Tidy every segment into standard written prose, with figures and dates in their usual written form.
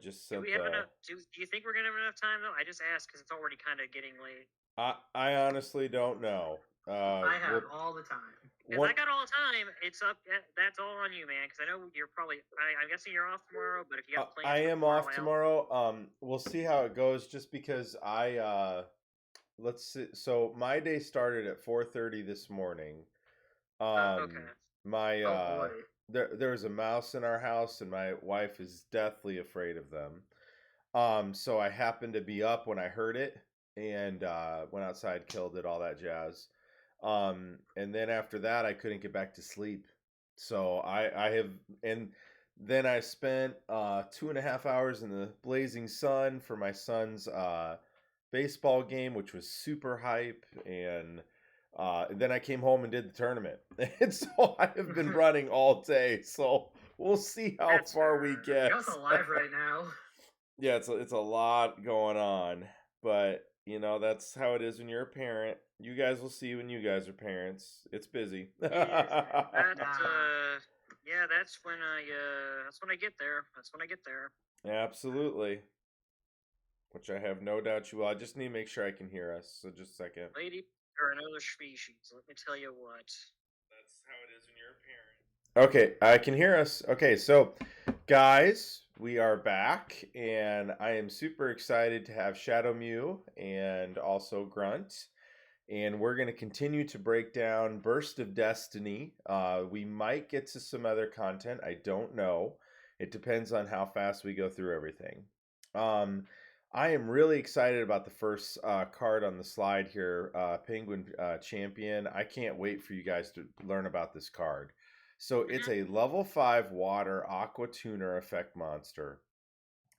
just Do sent we have the. enough? Do you think we're gonna have enough time though? I just asked because it's already kind of getting late. I honestly don't know. I have Well, all the time. If I one. got all the time, it's up. That's all on you, man. Because I know you're probably. I'm guessing you're off tomorrow. But if you got I plans for am tomorrow, off tomorrow. We'll see how it goes. Just because let's see. So my day started at 4:30 this morning. okay. My Oh boy. there was a mouse in our house, and my wife is deathly afraid of them. So I happened to be up when I heard it, and went outside, killed it, all that jazz. And then after that, I couldn't get back to sleep. So I have, and then I spent 2.5 hours in the blazing sun for my son's baseball game, which was super hype. And then I came home and did the tournament. And so I have been running all day. So we'll see how That's far we You're get. also alive right now. Yeah, it's a lot going on, but that's how it is when you're a parent. You guys will see when you guys are parents. It's busy. Yeah. That. Nah. Yeah. That's when I. That's when I get there. That's when I get there. Absolutely. Which I have no doubt you will. I just need to make sure I can hear us. So just a second. Lady or another species. Let me tell you what. That's how it is when you're a parent. Okay, I can hear us. Okay, so guys, we are back, and I am super excited to have Shadow Mew and also Grunt. And we're going to continue to break down Burst of Destiny. We might get to some other content. I don't know. It depends on how fast we go through everything. I am really excited about the first card on the slide here, Penguin Champion. I can't wait for you guys to learn about this card. So it's a level 5 water aqua tuner effect monster,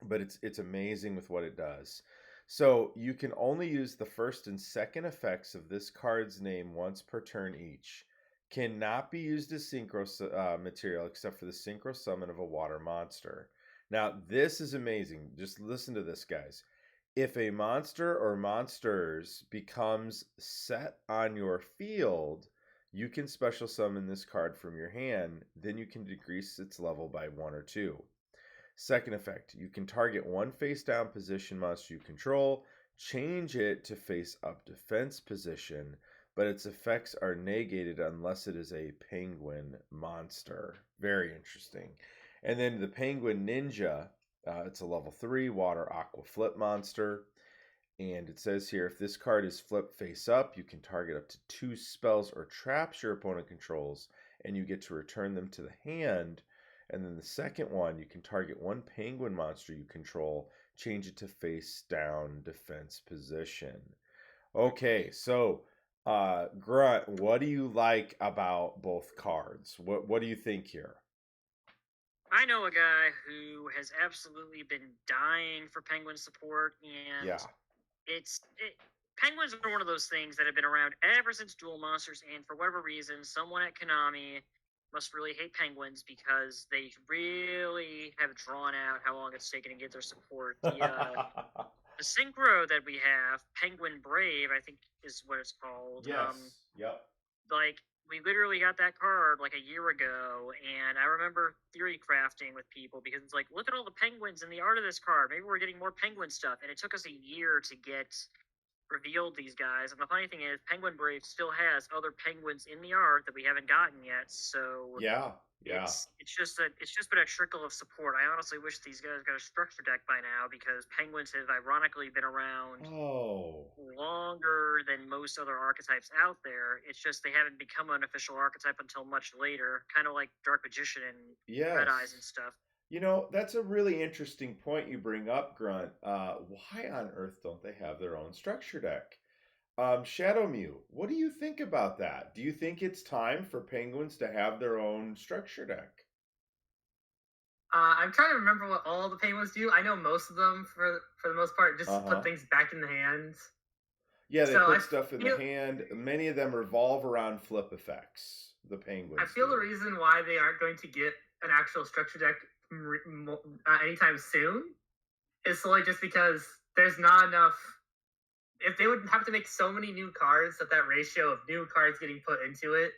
but it's amazing with what it does. So you can only use the first and second effects of this card's name once per turn each. Cannot be used as synchro material except for the synchro summon of a water monster. Now, this is amazing. Just listen to this, guys. If a monster or monsters becomes set on your field, you can special summon this card from your hand. Then you can decrease its level by 1 or 2. Second effect, you can target one face down position monster you control, change it to face up defense position, but its effects are negated unless it is a penguin monster. Very interesting. And then the Penguin Ninja, it's a level 3 water aqua flip monster. And it says here, if this card is flipped face up, you can target up to 2 spells or traps your opponent controls, and you get to return them to the hand. And then the second one, you can target one penguin monster you control, change it to face down defense position. Okay, so Grunt, what do you like about both cards? What do you think here? I know a guy who has absolutely been dying for Penguin support, and Yeah. Penguins are one of those things that have been around ever since Duel Monsters, and for whatever reason, someone at Konami must really hate Penguins because they really have drawn out how long it's taken to get their support. The synchro that we have, Penguin Brave, I think is what it's called. Yes. Yep. Like we literally got that card like a year ago, and I remember theory crafting with people because it's like, look at all the penguins in the art of this card. Maybe we're getting more penguin stuff, and it took us a year to get revealed these guys. And the funny thing is, Penguin Brave still has other penguins in the art that we haven't gotten yet. So Yeah. it's just been a trickle of support. I honestly wish these guys got a structure deck by now because penguins have ironically been around longer than most other archetypes out there. It's just they haven't become an official archetype until much later, kind of like Dark Magician and Red Eyes and stuff. That's a really interesting point you bring up, Grunt. Why on earth don't they have their own structure deck? Shadow Mew, what do you think about that? Do you think it's time for penguins to have their own structure deck? I'm trying to remember what all the penguins do. I know most of them, for the most part, just put things back in the hands. Yeah, they put stuff in the hand. Many of them revolve around flip effects. The penguins. I feel the reason why they aren't going to get an actual structure deck anytime soon is solely just because there's not enough. If they would have to make so many new cards that ratio of new cards getting put into it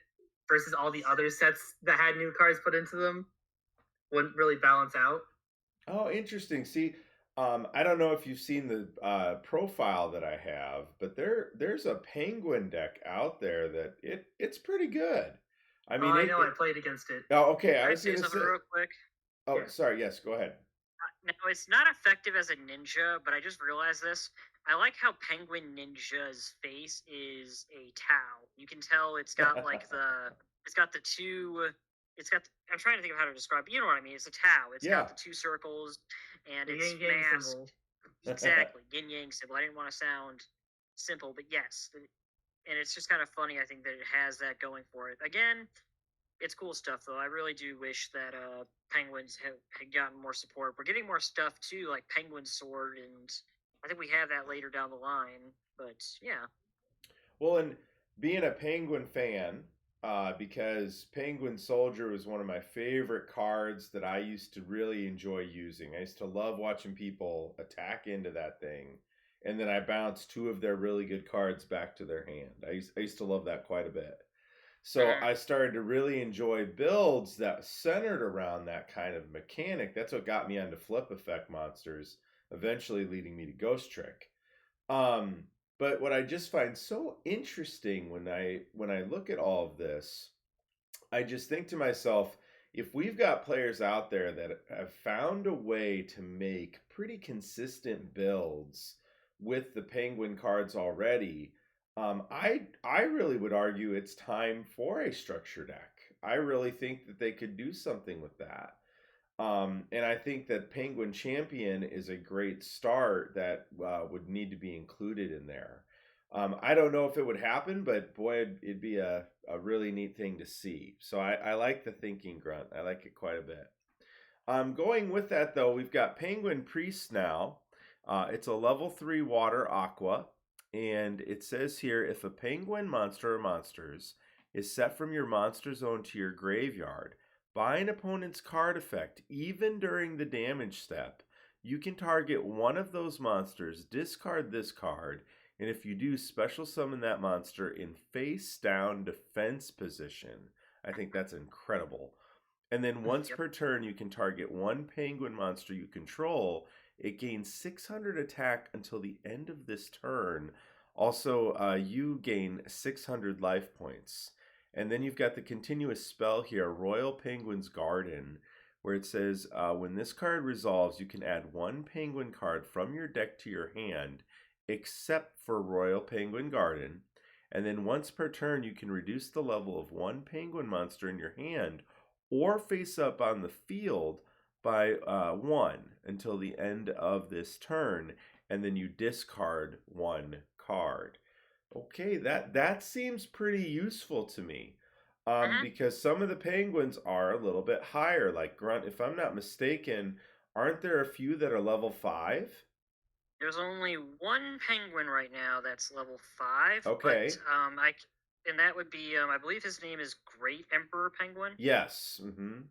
versus all the other sets that had new cards put into them wouldn't really balance out. Oh, interesting. See, I don't know if you've seen the profile that I have, but there's a penguin deck out there that it's pretty good. I Oh, mean, I know. I played against it. Oh, okay. Can I I was say gonna something say. real quick? Oh, Yeah. sorry. Yes, go ahead. No, it's not effective as a ninja, but I just realized this. I like how Penguin Ninja's face is a Tau. You can tell it's got the two, I'm trying to think of how to describe it. You know what I mean? It's a Tau. It's got Yeah. the two circles, and The it's yin yang symbol. masked. Exactly, yin yang symbol. I didn't want to sound simple, but yes, and it's just kind of funny. I think that it has that going for it. Again, it's cool stuff though. I really do wish that Penguins had gotten more support. We're getting more stuff too, like Penguin Sword, and I think we have that later down the line. But yeah, Well, and being a Penguin fan, because Penguin Soldier was one of my favorite cards that I used to really enjoy using. I used to love watching people attack into that thing, and then I bounced two of their really good cards back to their hand. I used to love that quite a bit. So Mhm. I started to really enjoy builds that centered around that kind of mechanic. That's what got me onto flip effect monsters, eventually leading me to Ghost Trick. Um, but what I just find so interesting when I look at all of this, I just think to myself, if we've got players out there that have found a way to make pretty consistent builds with the Penguin cards already, I really would argue it's time for a structure deck. I really think that they could do something with that. And I think that Penguin Champion is a great start that would need to be included in there. I don't know if it would happen, but boy, it'd be a really neat thing to see. So I like the thinking grunt. I like it quite a bit. Going with that, though, we've got Penguin Priest now. It's a level 3 water aqua. And it says here if a penguin monster or monsters is set from your monster zone to your graveyard, by an opponent's card effect, even during the damage step, you can target one of those monsters, discard this card, and if you do, special summon that monster in face down defense position. I think that's incredible. And then once Yep. per turn, you can target one penguin monster you control. It gains 600 attack until the end of this turn. Also, you gain 600 life points. And then you've got the continuous spell here, Royal Penguin's Garden, where it says when this card resolves, you can add one penguin card from your deck to your hand, except for Royal Penguin Garden. And then once per turn, you can reduce the level of one penguin monster in your hand or face up on the field by one until the end of this turn, and then you discard one card. Okay, that seems pretty useful to me. Mhm. Because some of the penguins are a little bit higher, like Grunt. If I'm not mistaken, aren't there a few that are level 5? There's only one Penguin right now that's level 5, Okay. but and that would be I believe his name is Great Emperor Penguin, Yes. Mm-hmm.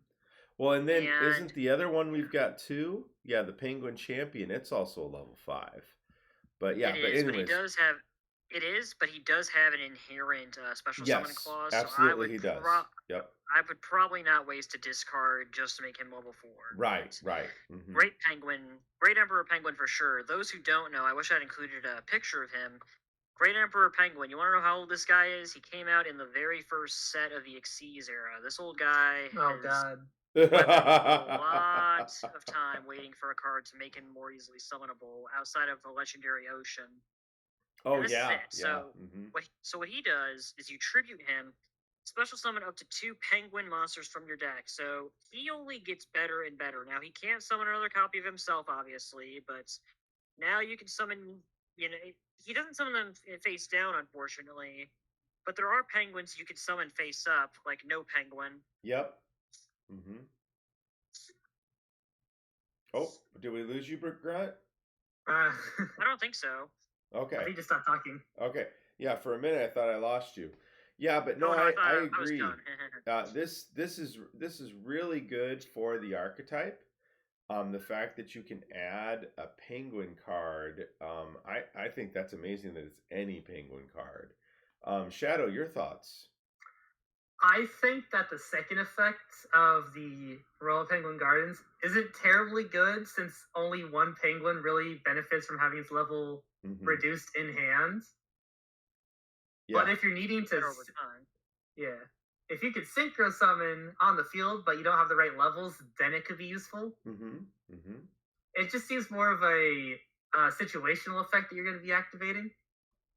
Well, and then and isn't the other one yeah. we've got too? Yeah, the Penguin Champion. It's also a level 5. But It yeah, but is, but he anyways, does have it is, but he does have an inherent special summon yes, clause. So absolutely he does. Yep. I would probably not waste a discard just to make him level 4. Right, But right. Mm-hmm. Great Penguin, Great Emperor Penguin for sure. Those who don't know, I wish I'd included a picture of him. Great Emperor Penguin. You want to know how old this guy is? He came out in the very first set of the Xyz era. This old guy Oh has God. weathered a lot of time waiting for a card to make him more easily summonable outside of the legendary Ocean. Oh And this is yeah, it. yeah. So Mm-hmm. what he does is you tribute him, special summon up to 2 penguin monsters from your deck. So he only gets better and better. Now he can't summon another copy of himself, obviously, but now you can summon. You know, he doesn't summon them face down, unfortunately. But there are penguins you can summon face up, like No Penguin. Yep. Mm-hmm. Oh, did we lose you, Grunt? I I don't think so. Okay. think just stopped talking. Okay. Yeah, for a minute I thought I lost you. Yeah, but no, Oh no, I thought I I was agree. done. This is really good for the archetype. The fact that you can add a penguin card, I think that's amazing that it's any penguin card. Shadow, your thoughts? I think that the second effect of the Royal Penguin Gardens isn't terribly good, since only one penguin really benefits from having its level reduced in hand. Yeah. But if you're needing to, over time. yeah, if you could synchro summon on the field, but you don't have the right levels, then it could be useful. It just seems more of a situational effect that you're going to be activating.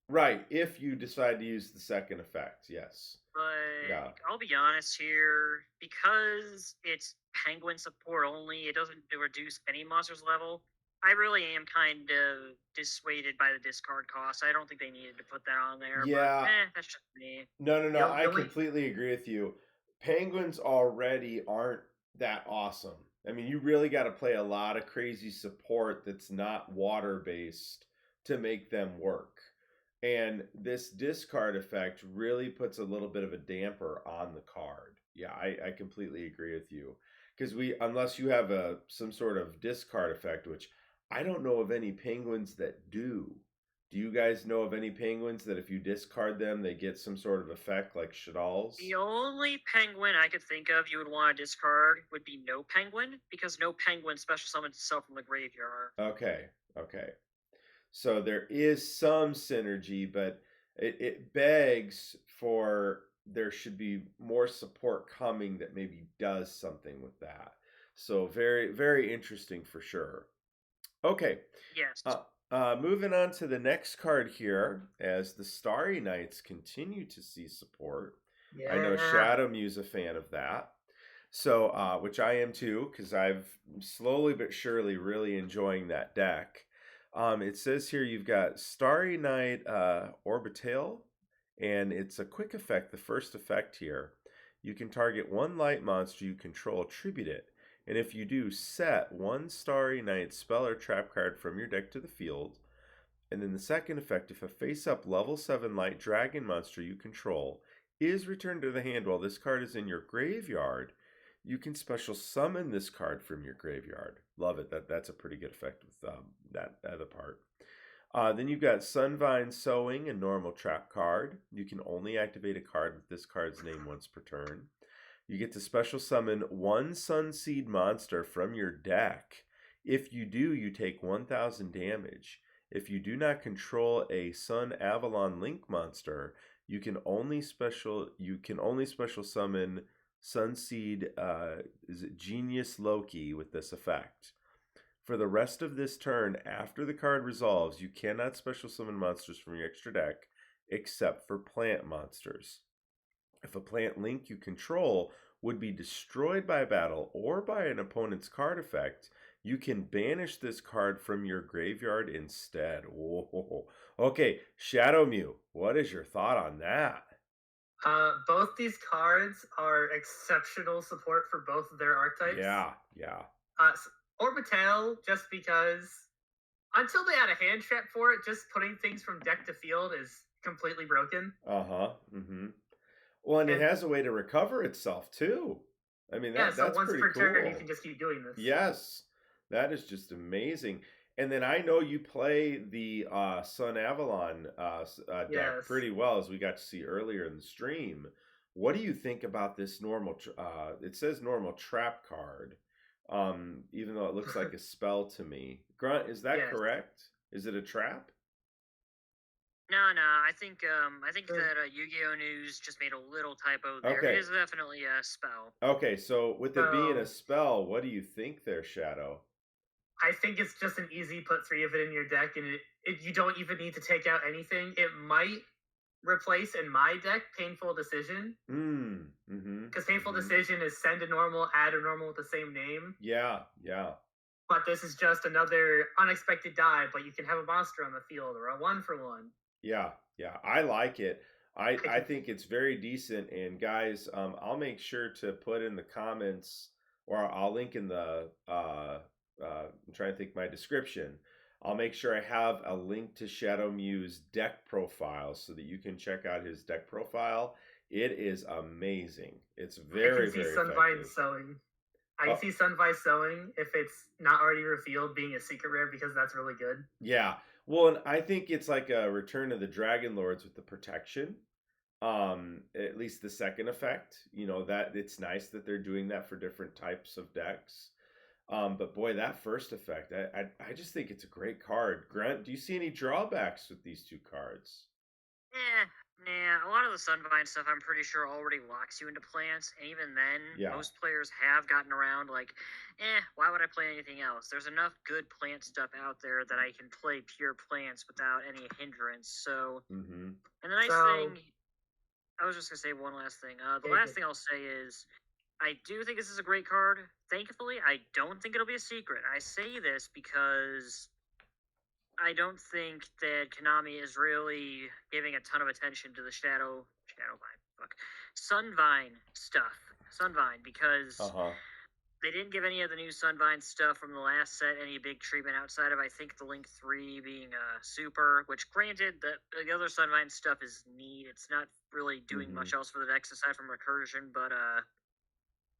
Right, if you decide to use the second effect, yes. But Yeah. I'll be honest here, because it's penguin support only, it doesn't reduce any monster's level. I really am kind of dissuaded by the discard cost. I don't think they needed to put that on there. Yeah. But, that's just me. No, I completely agree with you. Penguins already aren't that awesome. I mean, you really got to play a lot of crazy support that's not water-based to make them work. And this discard effect really puts a little bit of a damper on the card. Yeah, I completely agree with you. Because unless you have some sort of discard effect, which I don't know of any penguins that do. Do you guys know of any penguins that if you discard them, they get some sort of effect like Shadal's? The only penguin I could think of you would want to discard would be No Penguin, because No Penguin special summons itself from the graveyard. Okay. So there is some synergy, but it begs for there should be more support coming that maybe does something with that. So very, very interesting for sure. Okay. Yes. Moving on to the next card here, as the Starry Knights continue to see support. Yeah. I know Shadow Mew's a fan of that. So, which I am too, because I've slowly but surely really enjoying that deck. It says here you've got Starry Knight Orbital, and it's a quick effect. The first effect here, you can target one light monster you control, tribute it. And if you do, set one Starry Knight spell or trap card from your deck to the field. And then the second effect, if a face-up level 7 light dragon monster you control is returned to the hand while this card is in your graveyard, you can special summon this card from your graveyard. Love it. That's a pretty good effect with that other part. Then you've got Sunvine Sowing, a normal trap card. You can only activate a card with this card's name once per turn. You get to special summon one Sunseed monster from your deck. If you do, you take 1,000 damage. If you do not control a Sun Avalon Link monster, you can only special summon Sunseed is it Genius Loki with this effect. For the rest of this turn, after the card resolves, you cannot special summon monsters from your extra deck except for plant monsters. If a plant link you control would be destroyed by battle or by an opponent's card effect, you can banish this card from your graveyard instead. Whoa. Okay, Shadow Mew, what is your thought on that? Both these cards are exceptional support for both of their archetypes. Yeah. Orbital, just because until they add a hand trap for it, just putting things from deck to field is completely broken. Well, and it has a way to recover itself too. I mean, that's once pretty per turn, you can just keep doing this. Yes, that is just amazing. And then I know you play the Sun Avalon deck pretty well, as we got to see earlier in the stream. What do you think about this normal? It says normal trap card, even though it looks like a spell to me. Grunt, is that correct? Is it a trap? No. I think that Yu-Gi-Oh! News just made a little typo there. Okay. It is definitely a spell. Okay, so with it being a spell, what do you think there, Shadow? I think it's just an easy put 3 of it in your deck, and you don't even need to take out anything. It might replace in my deck Painful Decision. Because Painful Decision is send a normal, add a normal with the same name. Yeah. But this is just another unexpected die, but you can have a monster on the field or a 1-for-1. Yeah. I like it. I think it's very decent. And guys, I'll make sure to put in the comments, or I'll link in the I'm trying to think my description. I'll make sure I have a link to Shadow Mew's deck profile so that you can check out his deck profile. It is amazing. It's very, very effective. I can see Sunvine Sowing, if it's not already revealed, being a secret rare, because that's really good. Yeah. Well, and I think it's like a Return of the Dragon Lords with the protection. At least the second effect, that it's nice that they're doing that for different types of decks. But boy, that first effect, I just think it's a great card. Grant, do you see any drawbacks with these two cards? Nah. A lot of the Sunvine stuff, I'm pretty sure, already locks you into plants, and even then, Yeah. most players have gotten around like, why would I play anything else? There's enough good plant stuff out there that I can play pure plants without any hindrance. So, Mm-hmm. and the nice thing, I was just gonna say one last thing. The last thing I'll say is, I do think this is a great card. Thankfully, I don't think it'll be a secret. I say this because I don't think that Konami is really giving a ton of attention to the Sunvine stuff. Sunvine, because they didn't give any of the new Sunvine stuff from the last set any big treatment outside of, I think, the Link 3 being super, which granted, the other Sunvine stuff is neat. It's not really doing much else for the decks aside from recursion, but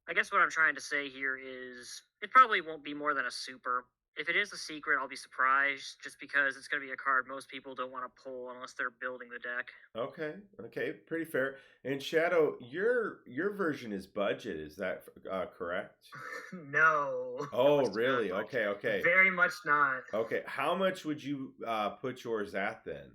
I guess what I'm trying to say here is it probably won't be more than a super. If it is a secret, I'll be surprised, just because it's going to be a card most people don't want to pull unless they're building the deck. Okay, pretty fair. And Shadow, your version is budget. Is that correct? No. Oh, really? Okay. Very much not. Okay, how much would you put yours at then?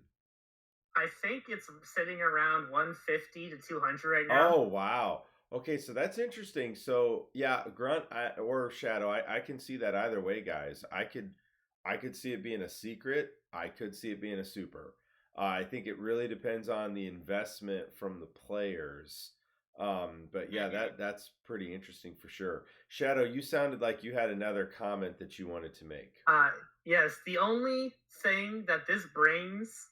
I think it's sitting around 150 to 200 right now. Oh, wow. Okay, so that's interesting. So yeah, Grunt or Shadow, I can see that either way, guys. I could see it being a secret. I could see it being a super. I think it really depends on the investment from the players. But yeah, that's pretty interesting for sure. Shadow, you sounded like you had another comment that you wanted to make. Yes, the only thing that this brings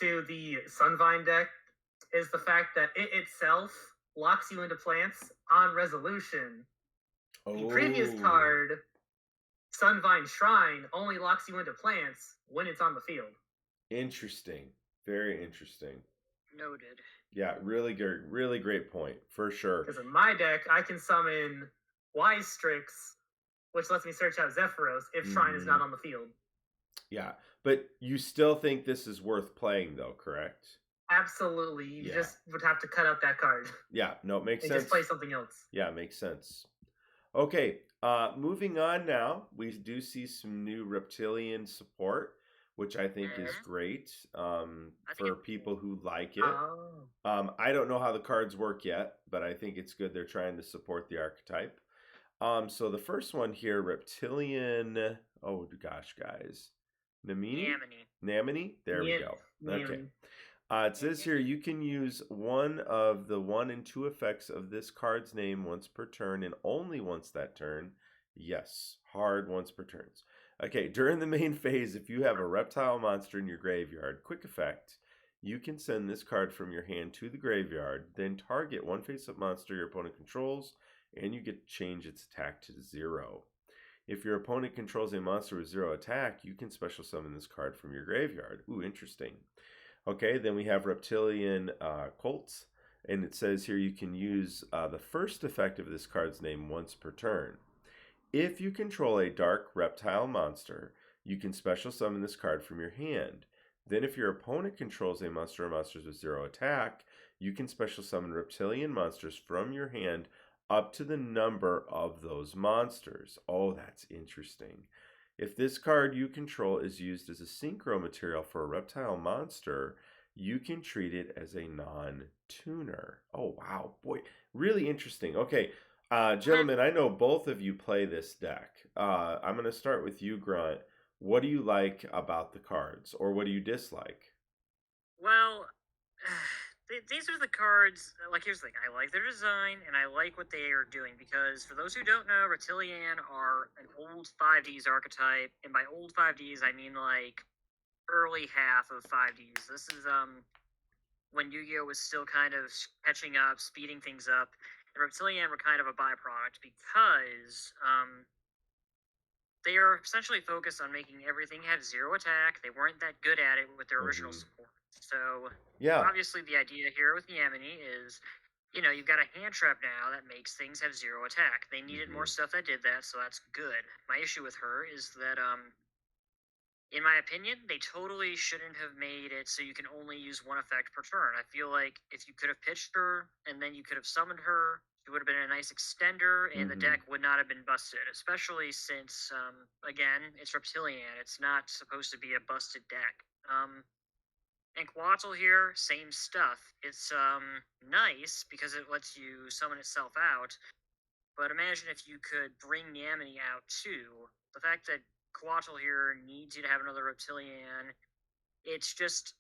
to the Sunvine deck is the fact that it itself locks you into plants on resolution. The previous card, Sunvine Shrine, only locks you into plants when it's on the field. Interesting. Very interesting. Noted. Yeah, really great point, for sure. Because in my deck, I can summon Wise Strix, which lets me search out Zephyros if Shrine is not on the field. Yeah, but you still think this is worth playing, though, correct? Absolutely. You just would have to cut out that card. Yeah, no, it makes sense. And just play something else. Yeah, it makes sense. Okay, moving on now. We do see some new Reptilian support, which I think is great for people who like it. I don't know how the cards work yet, but I think it's good they're trying to support the archetype. So the first one here, Reptilian, oh gosh, guys. Namini? There we go. Okay. It says here you can use one of the 1 and 2 effects of this card's name once per turn and only once that turn. Yes, hard once per turn. Okay, during the main phase, if you have a reptile monster in your graveyard, quick effect, you can send this card from your hand to the graveyard, then target one face-up monster your opponent controls, and you get to change its attack to 0. If your opponent controls a monster with 0 attack, you can special summon this card from your graveyard. Ooh, interesting. Okay, then we have Reptilian Colts, and it says here you can use the first effect of this card's name once per turn. If you control a dark reptile monster, you can special summon this card from your hand. Then if your opponent controls a monster or monsters with 0 attack, you can special summon reptilian monsters from your hand up to the number of those monsters. Oh, that's interesting. If this card you control is used as a synchro material for a reptile monster, you can treat it as a non-tuner. Oh, wow. Boy, really interesting. Okay, gentlemen, I know both of you play this deck. I'm going to start with you, Grunt. What do you like about the cards, or what do you dislike? Well, these are the cards, like, here's the thing. I like their design, and I like what they are doing, because for those who don't know, Reptilian are an old 5Ds archetype, and by old 5Ds, I mean, like, early half of 5Ds. This is, when Yu-Gi-Oh! Was still kind of catching up, speeding things up, and Reptilian were kind of a byproduct, because, they are essentially focused on making everything have 0 attack. They weren't that good at it with their original support. So, obviously the idea here with Yamini is, you've got a hand trap now that makes things have 0 attack. They needed more stuff that did that, so that's good. My issue with her is that, in my opinion, they totally shouldn't have made it so you can only use one effect per turn. I feel like if you could have pitched her and then you could have summoned her, it would have been a nice extender, and the deck would not have been busted. Especially since, again, it's Reptilian. It's not supposed to be a busted deck. And Quattl here, same stuff. It's nice because it lets you summon itself out. But imagine if you could bring Yamini out too. The fact that Quattl here needs you to have another Reptilian, it's just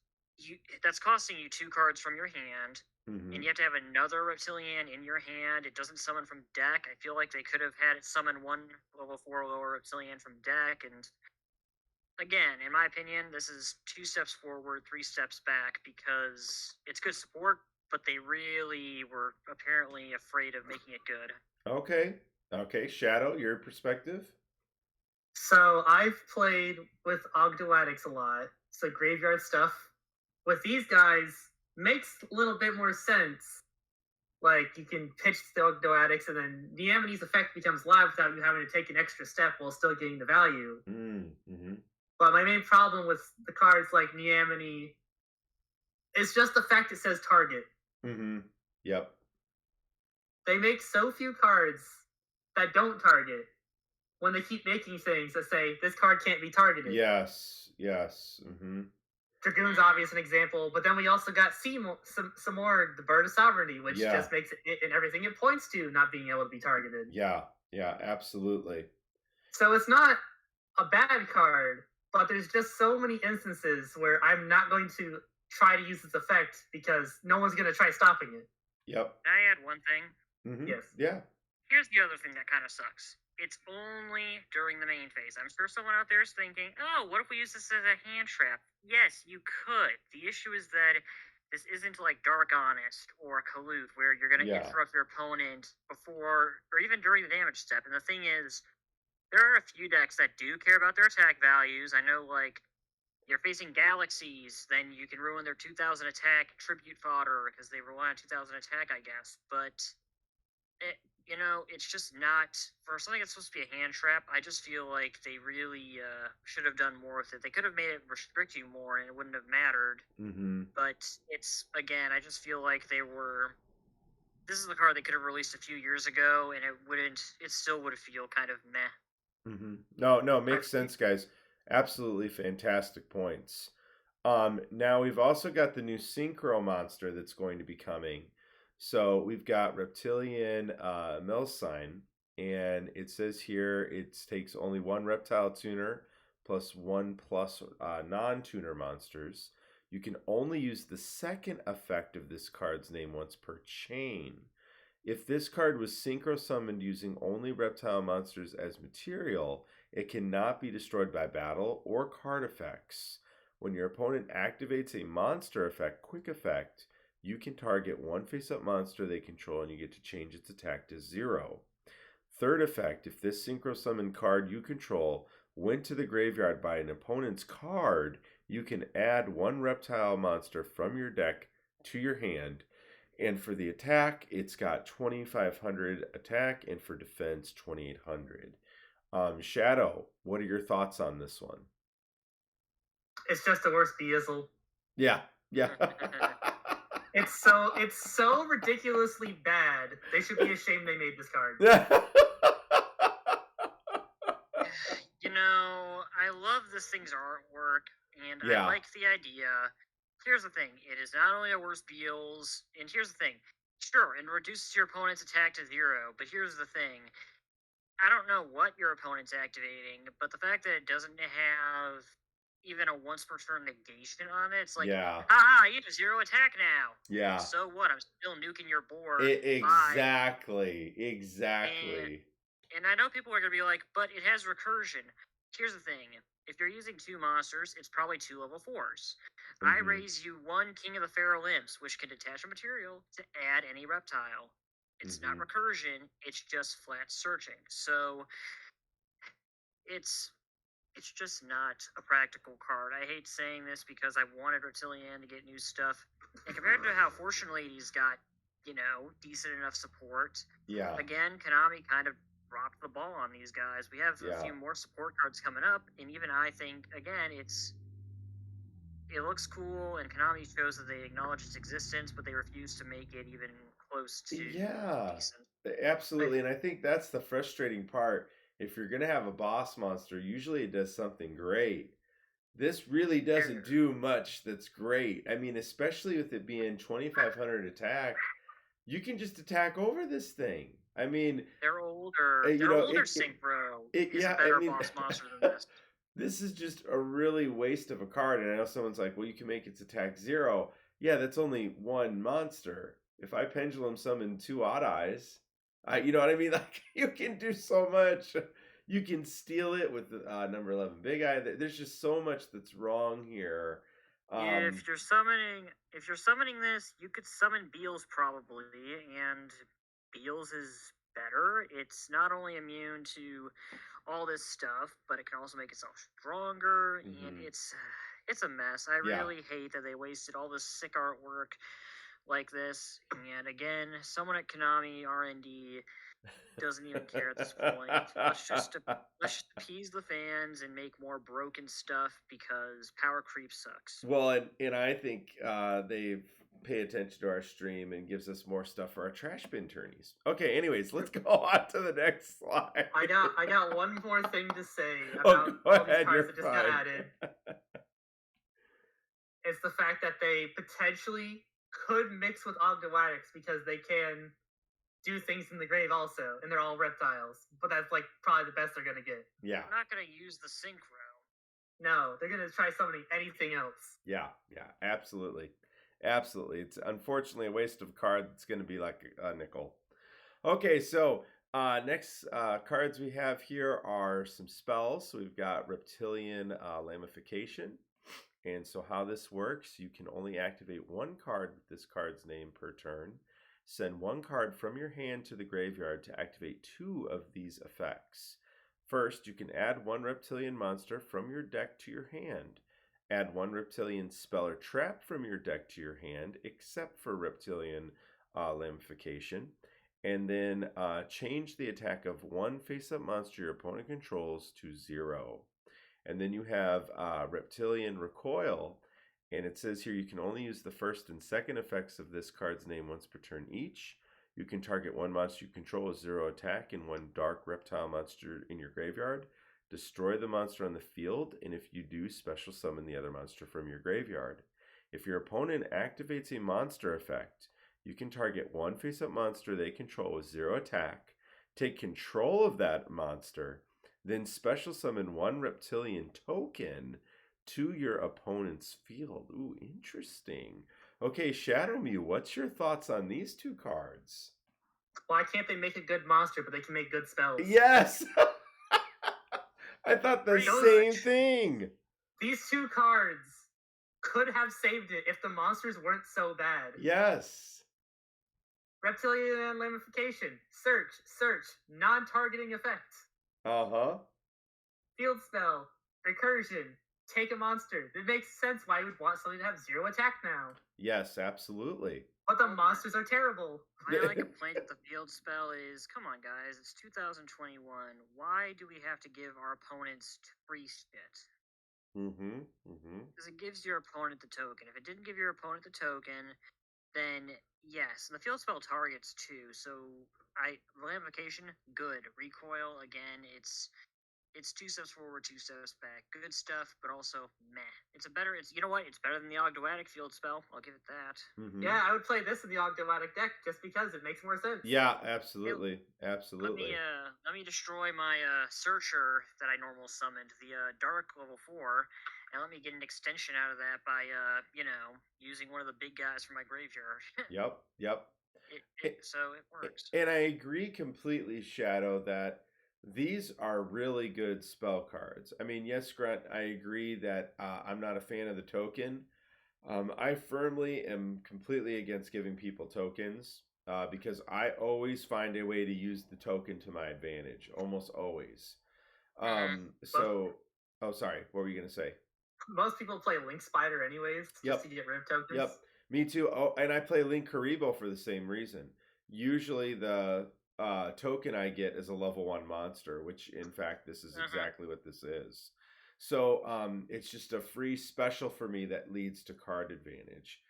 that's costing you 2 cards from your hand, and you have to have another Reptilian in your hand. It doesn't summon from deck. I feel like they could have had it summon 1 level 4 lower Reptilian from deck, and again, in my opinion, this is 2 steps forward, 3 steps back, because it's good support, but they really were apparently afraid of making it good. Okay, Shadow, your perspective? So I've played with Ogdoadics a lot, so graveyard stuff with these guys makes a little bit more sense. Like, you can pitch the Ogdoadics, and then Niamini's effect becomes live without you having to take an extra step while still getting the value. But my main problem with the cards like Niamini is just the fact it says target. Yep. They make so few cards that don't target when they keep making things that say this card can't be targeted. Yes. Dragoon's obvious an example, but then we also got some more, the Bird of Sovereignty, which just makes it and everything it points to not being able to be targeted. Yeah, absolutely. So it's not a bad card, but there's just so many instances where I'm not going to try to use this effect because no one's going to try stopping it. Yep. Can I add one thing? Yes. Yeah. Here's the other thing that kind of sucks. It's only during the main phase. I'm sure someone out there is thinking, oh, what if we use this as a hand trap? Yes, you could. The issue is that this isn't like Dark Honest or Kaluth, where you're going to interrupt your opponent before or even during the damage step. And the thing is, there are a few decks that do care about their attack values. I know, like, you're facing Galaxies, then you can ruin their 2000 attack tribute fodder because they rely on 2000 attack, I guess. But it's just not, for something that's supposed to be a hand trap, I just feel like they really should have done more with it. They could have made it restrict you more and it wouldn't have mattered. But it's, again, I just feel like this is the card they could have released a few years ago and it still would feel kind of meh. No, makes sense, guys. Absolutely fantastic points. Now we've also got the new Synchro monster that's going to be coming. So we've got Reptilian Milsign, and it says here it takes only 1 reptile tuner plus 1 plus non-tuner monsters. You can only use the second effect of this card's name once per chain. If this card was synchro summoned using only reptile monsters as material, it cannot be destroyed by battle or card effects. When your opponent activates a monster effect, quick effect, you can target 1 face-up monster they control and you get to change its attack to 0. Third effect, if this synchro summon card you control went to the graveyard by an opponent's card, you can add 1 reptile monster from your deck to your hand. And for the attack, it's got 2500 attack, and for defense, 2800. Shadow, what are your thoughts on this one? It's just the worst Beazel. Yeah. It's so ridiculously bad. They should be ashamed they made this card. I love this thing's artwork, and I like the idea. Here's the thing. It is not only a worse Beals, and here's the thing. Sure, it reduces your opponent's attack to 0, but here's the thing. I don't know what your opponent's activating, but the fact that it doesn't have even a once per turn negation on it, it's like, haha, you have 0 attack now. Yeah. So what? I'm still nuking your board. Exactly. And I know people are going to be like, but it has recursion. Here's the thing. If you're using 2 monsters, it's probably 2 level 4s. I raise you 1 King of the Feral Imps, which can detach a material to add any reptile. It's not recursion, it's just flat searching. So it's just not a practical card. I hate saying this because I wanted Reptilian to get new stuff. And compared to how Fortune Lady's got, decent enough support. Yeah. Again, Konami kind of dropped the ball on these guys. We have a Yeah. few more support cards coming up, and even I think, again, it looks cool, and Konami shows that they acknowledge its existence, but they refuse to make it even close to Yeah, decent. absolutely. And I think that's the frustrating part. If you're going to have a boss monster, usually it does something great. This really doesn't do much that's great. I mean, especially with it being 2,500 attack, you can just attack over this thing. I mean, Their older Synchro is a better boss monster than this. This is just a really waste of a card. And I know someone's like, well, you can make its attack 0. Yeah, that's only one monster. If I pendulum summon 2 Odd Eyes, you know what I mean? Like, you can do so much. You can steal it with number 11 Big Eye. There's just so much that's wrong here. If you're summoning this, you could summon Beals probably, and Beals is better. It's not only immune to all this stuff, but it can also make itself stronger, and it's a mess. I really hate that they wasted all this sick artwork like this. And again, someone at Konami R&D doesn't even care at this point. Let's just appease the fans and make more broken stuff because power creep sucks. Well, and I think they pay attention to our stream and gives us more stuff for our trash bin tourneys. Okay, anyways, let's go on to the next slide. I got one more thing to say about all these cards that just got added. It's the fact that they potentially could mix with Ogdowatics because they can do things in the grave also, and they're all reptiles. But that's like probably the best they're gonna get. Yeah. They're not gonna use the Synchro. No, they're gonna try summoning anything else. Yeah, absolutely. Absolutely. It's unfortunately a waste of a card that's gonna be like a nickel. Okay, so next cards we have here are some spells. So we've got Reptilian Lamification. And so how this works, you can only activate one card with this card's name per turn. Send one card from your hand to the graveyard to activate 2 of these effects. First, you can add 1 reptilian monster from your deck to your hand. Add 1 reptilian spell or trap from your deck to your hand, except for Reptilian Lamification. And then change the attack of 1 face-up monster your opponent controls to 0. And then you have Reptilian Recoil. And it says here you can only use the first and second effects of this card's name once per turn each. You can target 1 monster you control with 0 attack and 1 dark reptile monster in your graveyard. Destroy the monster on the field, and if you do, special summon the other monster from your graveyard. If your opponent activates a monster effect, you can target 1 face-up monster they control with 0 attack, take control of that monster, then special summon 1 reptilian token to your opponent's field. Ooh, interesting. Okay, Shadow Mew, what's your thoughts on these 2 cards? Why can't they make a good monster, but they can make good spells? Yes! I thought the same thing. These 2 cards could have saved it if the monsters weren't so bad. Yes. Reptilian Lamification. Search. Non-targeting effect. Uh-huh. Field spell. Recursion. Take a monster. It makes sense why you would want something to have 0 attack now. Yes, absolutely. But the monsters are terrible. My only complaint with the field spell is, come on guys, it's 2021. Why do we have to give our opponents free shit? Because it gives your opponent the token. If it didn't give your opponent the token, then yes. And the field spell targets too. So Lamification, good. Recoil, again, it's 2 steps forward, 2 steps back. Good stuff, but also meh. It's you know what? It's better than the Ogdoatic field spell. I'll give it that. Yeah, I would play this in the Ogdoatic deck just because it makes more sense. Yeah, absolutely. Absolutely. Let me destroy my Searcher that I normal summoned, the Dark level 4, and let me get an extension out of that by, using one of the big guys from my graveyard. Yep. So it works. And I agree completely, Shadow, that these are really good spell cards. I mean, yes, Grunt, I agree that I'm not a fan of the token. I firmly am completely against giving people tokens because I always find a way to use the token to my advantage, almost always. Sorry, what were you going to say? Most people play Link Spider anyways, just to get rid of tokens. Yep, me too. Oh, and I play Link Karibo for the same reason. Usually the token I get is a level 1 monster, which in fact this is Uh-huh. exactly what this is. So it's just a free special for me that leads to card advantage.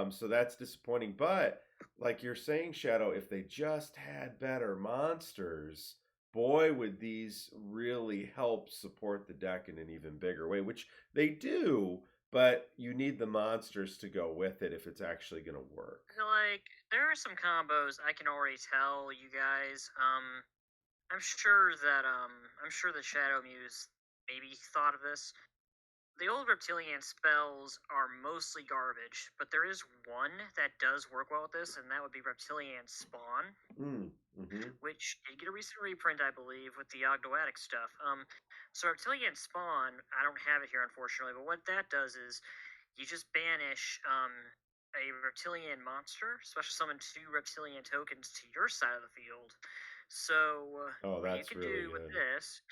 So that's disappointing. But like you're saying, Shadow, if they just had better monsters, boy, would these really help support the deck in an even bigger way, which they do, but you need the monsters to go with it if it's actually going to work. Like, there are some combos I can already tell you guys. I'm sure that Shadow Muse maybe thought of this. The old Reptilian spells are mostly garbage, but there is one that does work well with this, and that would be Reptilian Spawn, which did get a recent reprint, I believe, with the Ogdoatic stuff. So Reptilian Spawn, I don't have it here unfortunately, but what that does is you just banish a reptilian monster, special summon 2 reptilian tokens to your side of the field. So what you That's can really do with good. this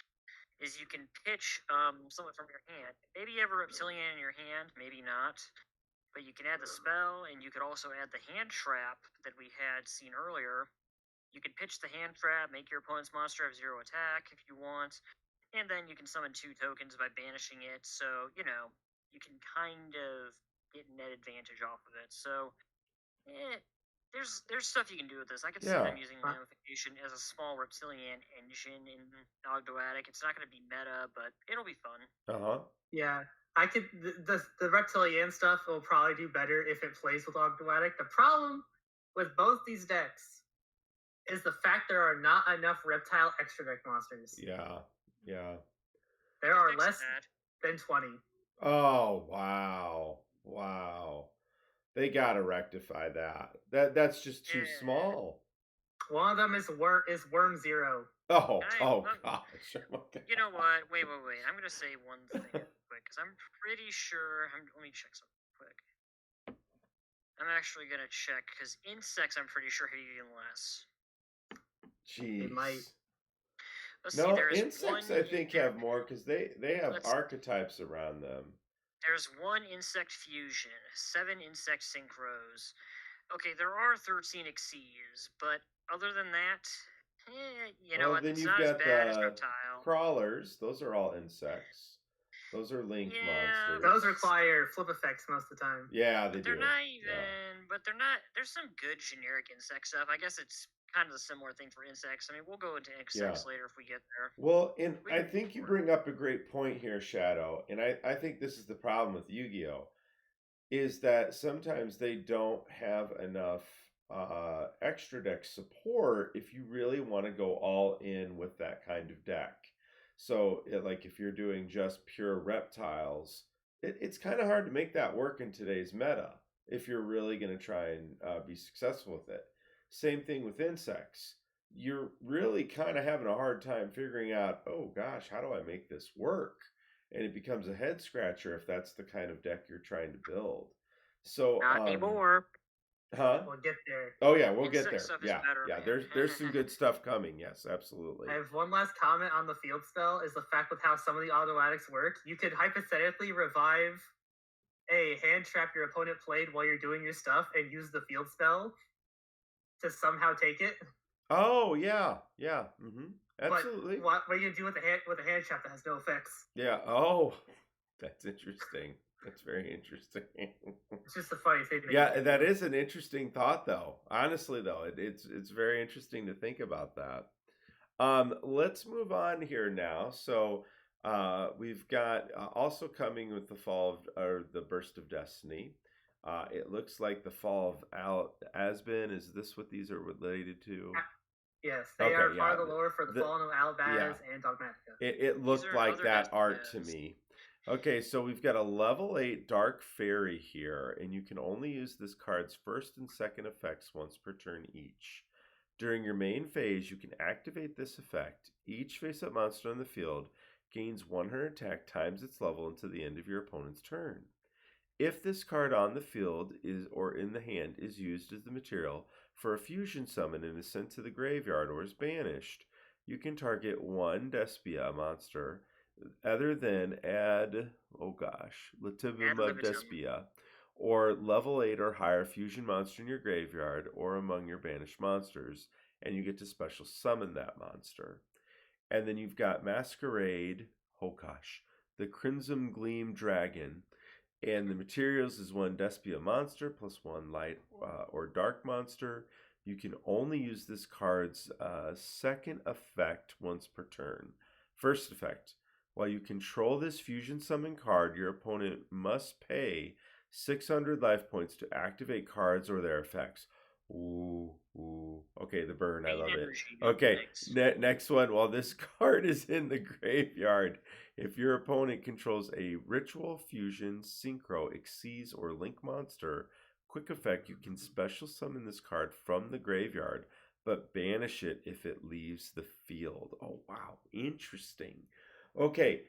is you can pitch someone from your hand. Maybe you have a reptilian in your hand, maybe not. But you can add the spell, and you could also add the hand trap that we had seen earlier. You can pitch the hand trap, make your opponent's monster have 0 attack if you want, and then you can summon 2 tokens by banishing it. So, you can kind of get net advantage off of it. So, there's stuff you can do with this. I could see them using Ramification as a small reptilian engine in Ogdoatic. It's not going to be meta, but it'll be fun. Yeah, I could. The reptilian stuff will probably do better if it plays with Ogdoatic. The problem with both these decks is the fact there are not enough reptile extra deck monsters. Yeah. There are less than 20. Oh, wow. They gotta rectify that. That's just too small. One of them is Worm Zero. Oh gosh. You know what? Wait. I'm gonna say one thing quick because I'm pretty sure. Let me check something quick. I'm actually gonna check because insects, I'm pretty sure hit even less. Jeez. It might. No, insects I think have more because they have archetypes around them. There's 1 insect fusion, 7 insect synchros. Okay, there are 13 Xyz, but other than that, what? Then it's you've not got as bad as Reptile. Crawlers. Those are all insects. Those are link monsters. Those require flip effects most of the time. Yeah, they do. They're not even, but they're not. There's some good generic insect stuff. I guess it's kind of a similar thing for insects. I mean, we'll go into insects later if we get there. Well, and I think you bring up a great point here, Shadow, and I think this is the problem with Yu-Gi-Oh! Is that sometimes they don't have enough extra deck support if you really want to go all in with that kind of deck. So, like if you're doing just pure reptiles, it's kind of hard to make that work in today's meta if you're really going to try and be successful with it. Same thing with insects. You're really kind of having a hard time figuring out, oh gosh, how do I make this work? And it becomes a head scratcher if that's the kind of deck you're trying to build. So not anymore. We'll get there. Oh yeah, we'll get there. Yeah. There's some good stuff coming. Yes, absolutely. I have one last comment on the field spell. Is the fact with how some of the automatics work. You could hypothetically revive a hand trap your opponent played while you're doing your stuff and use the field spell to somehow take it. Oh yeah. Absolutely. But what are you gonna do with a hand trap that has no effects? Yeah. Oh, that's interesting. That's very interesting. It's just a funny thing. Yeah, that is an interesting thought, though. Honestly, though, it's very interesting to think about that. Let's move on here now. So we've got also coming with the fall of the Burst of Destiny. It looks like the fall of Asbin. Is this what these are related to? Yes, they are part of the lore for the Fallen of Albaz and Dogmatica. It looked like that art to me. Okay, so we've got a level 8 Dark Fairy here, and you can only use this card's first and second effects once per turn each. During your main phase, you can activate this effect. Each face-up monster on the field gains 100 attack times its level until the end of your opponent's turn. If this card on the field or in the hand is used as the material for a fusion summon and is sent to the graveyard or is banished, you can target 1 Despia monster other than Latibuma Despia, or level 8 or higher fusion monster in your graveyard or among your banished monsters, and you get to special summon that monster. And then you've got Masquerade, oh gosh, the Crimson Gleam Dragon. And the materials is 1 Despia monster plus 1 light or dark monster. You can only use this card's second effect once per turn. First effect. While you control this fusion summon card, your opponent must pay 600 life points to activate cards or their effects. Ooh. Okay, the burn. I love it. Okay, next one. While this card is in the graveyard, if your opponent controls a ritual, fusion, synchro, exceeds, or link monster, quick effect, you can special summon this card from the graveyard, but banish it if it leaves the field. Oh, wow. Interesting. Okay,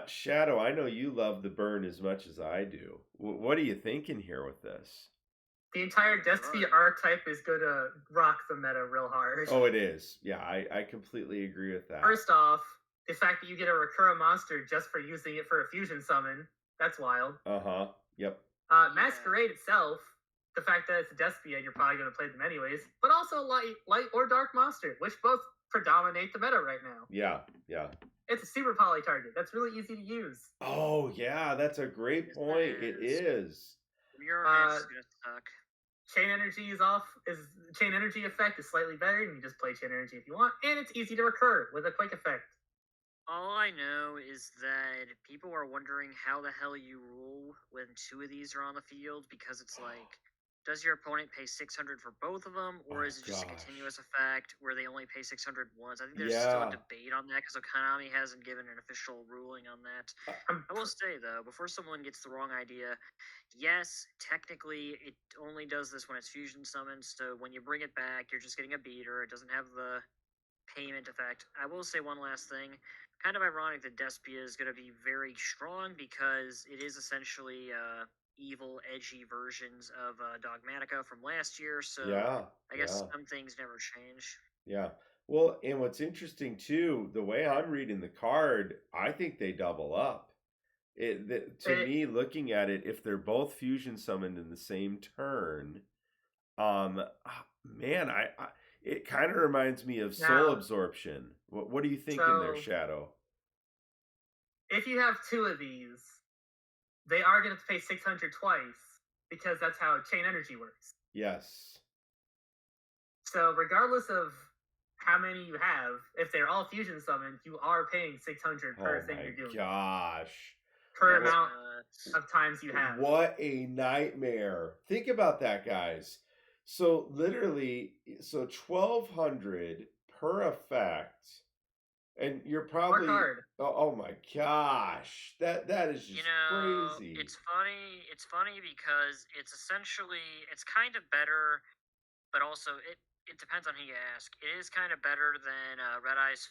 Shadow, I know you love the burn as much as I do. What are you thinking here with this? The entire Despia archetype is going to rock the meta real hard. Oh, it is. Yeah, I completely agree with that. First off, the fact that you get a Recurra monster just for using it for a fusion summon, that's wild. Uh-huh, yep. Masquerade itself, the fact that it's a Despia and you're probably going to play them anyways, but also light or dark monster, which both predominate the meta right now. Yeah. It's a super poly target. That's really easy to use. Oh, yeah, that's a great point. It is. Your is gonna suck. Chain energy effect is slightly better, and you just play chain energy if you want, and it's easy to recur with a quick effect. All I know is that people are wondering how the hell you rule when 2 of these are on the field, because it's like, does your opponent pay 600 for both of them, or is it just a continuous effect where they only pay 600 once? I think there's still a debate on that because Konami hasn't given an official ruling on that. I will say, though, before someone gets the wrong idea, yes, technically it only does this when it's fusion summoned, so when you bring it back, you're just getting a beater. It doesn't have the payment effect. I will say one last thing. Kind of ironic that Despia is going to be very strong because it is essentially evil, edgy versions of Dogmatica from last year, so I guess some things never change. Yeah. Well, and what's interesting too, the way I'm reading the card, I think they double up. To me, looking at it, if they're both fusion summoned in the same turn, man, it kind of reminds me of Soul Absorption. What are you thinking there, Shadow? If you have 2 of these, they are going to pay 600 twice, because that's how chain energy works. Yes. So regardless of how many you have, if they're all fusion summoned, you are paying 600 per thing you're doing. Oh my gosh. Per amount of times you have. What a nightmare. Think about that, guys. So literally, 1,200 per effect. And you're probably oh my gosh, that is just crazy. It's funny because it's essentially kind of better, but also it depends on who you ask. It is kind of better than Red Eye's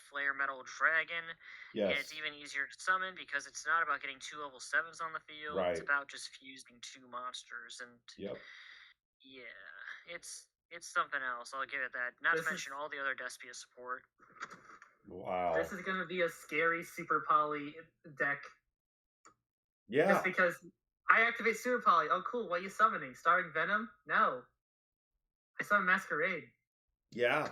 Flare Metal Dragon. Yes. And it's even easier to summon because it's not about getting 2 level 7s on the field. Right. It's about just fusing 2 monsters, and yeah, it's something else. I'll give it that. Not to mention all the other Despia support. Wow. This is going to be a scary Super Poly deck. Yeah. Just because I activate Super Poly. Oh, cool. What are you summoning? Starring Venom? No. I summon Masquerade. Yeah.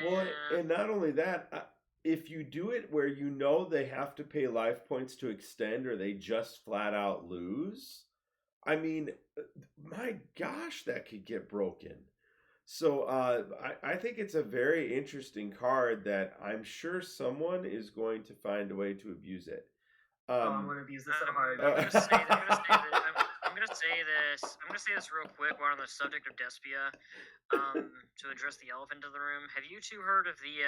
Well, and not only that, if you do it where you know they have to pay life points to extend or they just flat out lose, I mean, my gosh, that could get broken. So I think it's a very interesting card that I'm sure someone is going to find a way to abuse it. I'm going to abuse this so hard. I'm going to say this real quick while on the subject of Despia. To address the elephant in the room, have you 2 heard of the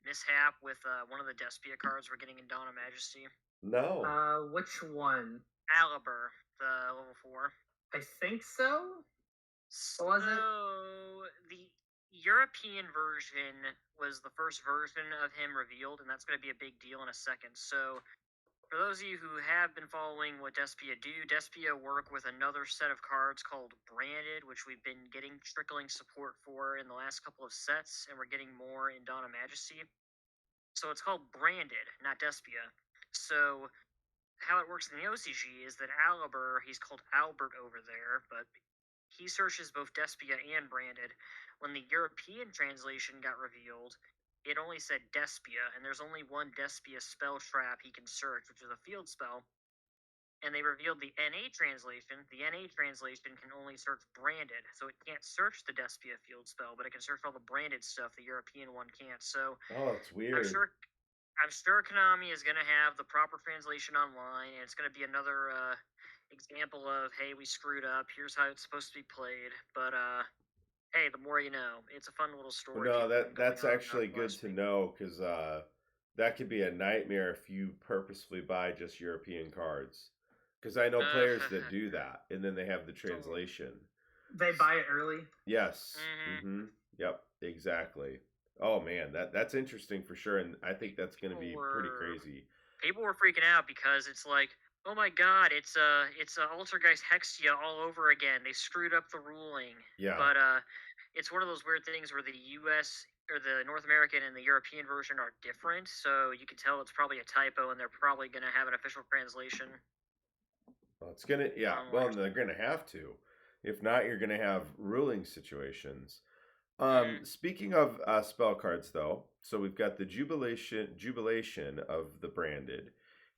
mishap with one of the Despia cards we're getting in Dawn of Majesty? No. Which one? Alibur, the level 4. I think so. So the European version was the first version of him revealed, and that's going to be a big deal in a second. So for those of you who have been following what Despia do, Despia work with another set of cards called Branded, which we've been getting trickling support for in the last couple of sets, and we're getting more in Dawn of Majesty. So it's called Branded, not Despia. So how it works in the OCG is that Alibur, he's called Albert over there, but he searches both Despia and branded. When the European translation got revealed, it only said Despia, and there's only one Despia spell trap he can search, which is a field spell. And they revealed the NA translation. The NA translation can only search branded, so it can't search the Despia field spell, but it can search all the branded stuff. The European one can't. So it's weird. I'm sure Konami is gonna have the proper translation online, and it's gonna be another example of, hey, we screwed up. Here's how it's supposed to be played. But hey, the more you know. It's a fun little story. No, that's actually good to know, because that could be a nightmare if you purposefully buy just European cards. Because I know players that do that, and then they have the translation. They buy it early. Yes. Mm-hmm. Yep. Exactly. Oh man, that's interesting for sure, and I think that's going to be pretty crazy. People were freaking out because it's like, oh my god, it's Altergeist Hexia all over again. They screwed up the ruling. Yeah. But it's one of those weird things where the U.S. or the North American and the European version are different, so you can tell it's probably a typo, and they're probably going to have an official translation. Well, it's gonna, well, they're gonna have to. If not, you're gonna have ruling situations. Speaking of spell cards, though, so we've got the Jubilation of the branded,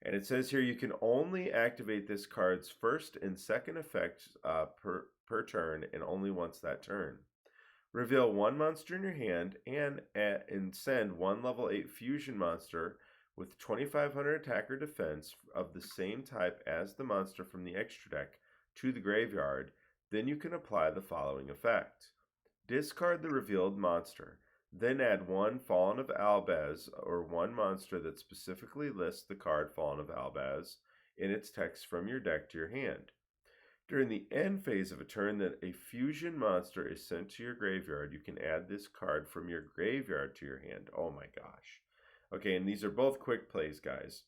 and it says here you can only activate this card's first and second effects per turn, and only once that turn. Reveal one monster in your hand and send one level 8 fusion monster with 2500 attack or defense of the same type as the monster from the extra deck to the graveyard. Then you can apply the following effect. Discard the revealed monster. Then add one Fallen of Albaz, or one monster that specifically lists the card Fallen of Albaz in its text from your deck to your hand. During the end phase of a turn that a fusion monster is sent to your graveyard, you can add this card from your graveyard to your hand. Oh my gosh. Okay, and these are both quick plays, guys.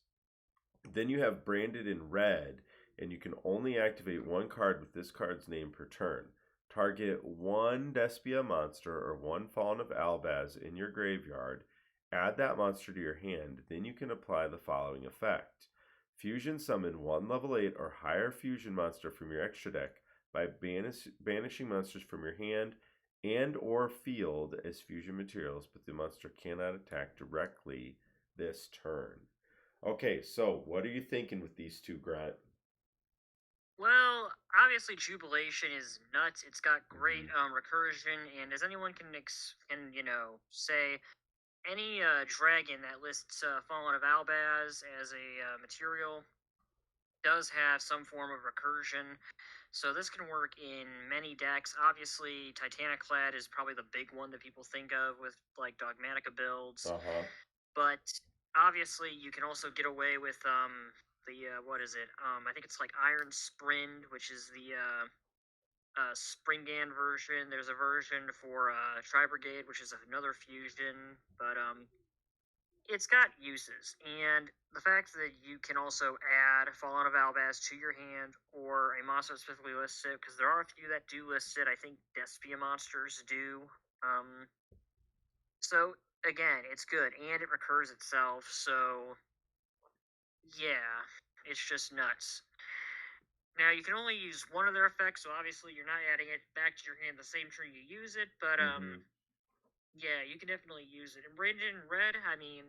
Then you have branded in red, and you can only activate one card with this card's name per turn. Target one Despia monster or one Fallen of Albaz in your graveyard. Add that monster to your hand. Then you can apply the following effect. Fusion summon one level 8 or higher fusion monster from your extra deck by banishing monsters from your hand and or field as fusion materials, but the monster cannot attack directly this turn. Okay, so what are you thinking with these two, Grant? Well, obviously Jubilation is nuts. It's got great recursion, and as anyone can say, any dragon that lists Fallen of Albaz as a material does have some form of recursion. So this can work in many decks. Obviously, Titaniclad is probably the big one that people think of with like Dogmatica builds. But obviously, you can also get away with what is it? I think it's like Iron Sprind, which is the Springan version. There's a version for Tri-Brigade, which is another fusion. But it's got uses, and the fact that you can also add Fallen of Albaz to your hand or a monster that specifically lists it, because there are a few that do list it. I think Despia monsters do. So again, it's good, and it recurs itself. So yeah, it's just nuts. Now you can only use one of their effects, so obviously you're not adding it back to your hand the same turn you use it. But yeah, you can definitely use it. And branded in red, I mean,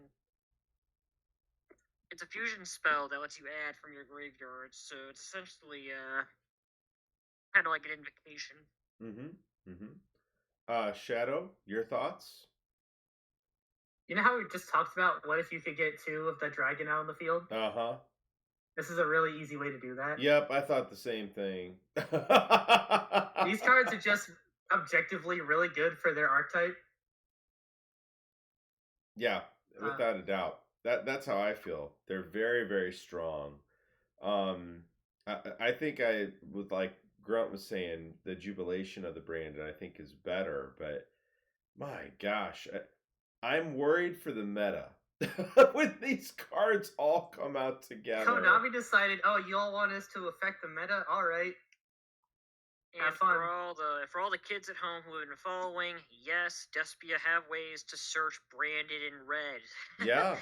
it's a fusion spell that lets you add from your graveyard, so it's essentially kind of like an invocation. Shadow, your thoughts? You know how we just talked about what if you could get two of the dragon out on the field? This is a really easy way to do that. Yep, I thought the same thing. These cards are just objectively really good for their archetype. Yeah, without a doubt. That's how I feel. They're very, very strong. I think I would, like Grunt was saying, the Jubilation of the brand, I think is better, but my gosh, I'm worried for the meta. When these cards all come out together. Konami decided, oh, you all want us to affect the meta? All right. And for all the kids at home who have been following, yes, Despia have ways to search branded in red. Yeah.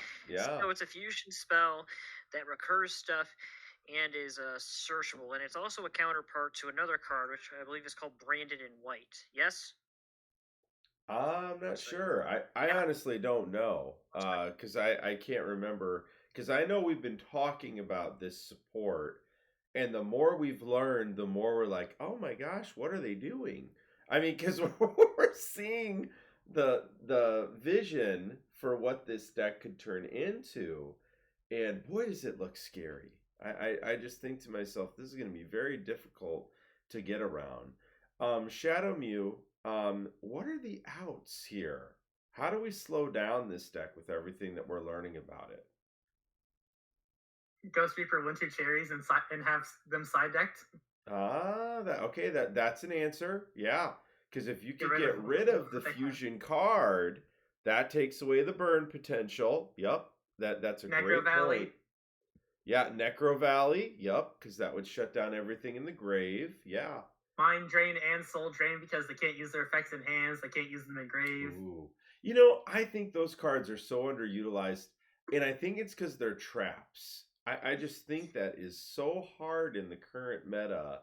So it's a fusion spell that recurs stuff. and is searchable, and it's also a counterpart to another card, which I believe is called Branded in White. Yes? I'm not Looks like, sure. I yeah, honestly don't know. looks like Because I can't remember. Because I know we've been talking about this support, and the more we've learned, the more we're like, oh my gosh, what are they doing? I mean, because we're seeing the vision for what this deck could turn into, and boy, does it look scary. I just think to myself, this is going to be very difficult to get around. Shadow Mew, what are the outs here? How do we slow down this deck with everything that we're learning about it? Ghost Reaper Winter Cherries and have them side decked. Okay, that's an answer. Yeah, because if you Get could get rid of the fusion card, that takes away the burn potential. Yep, that's a Necro great Valley. point. Yeah, Necro Valley. Yep, because that would shut down everything in the grave. Yeah. Mind Drain and Soul Drain because they can't use their effects in hands. They can't use them in grave. Ooh. You know, I think those cards are so underutilized, and I think it's because they're traps. I just think that is so hard in the current meta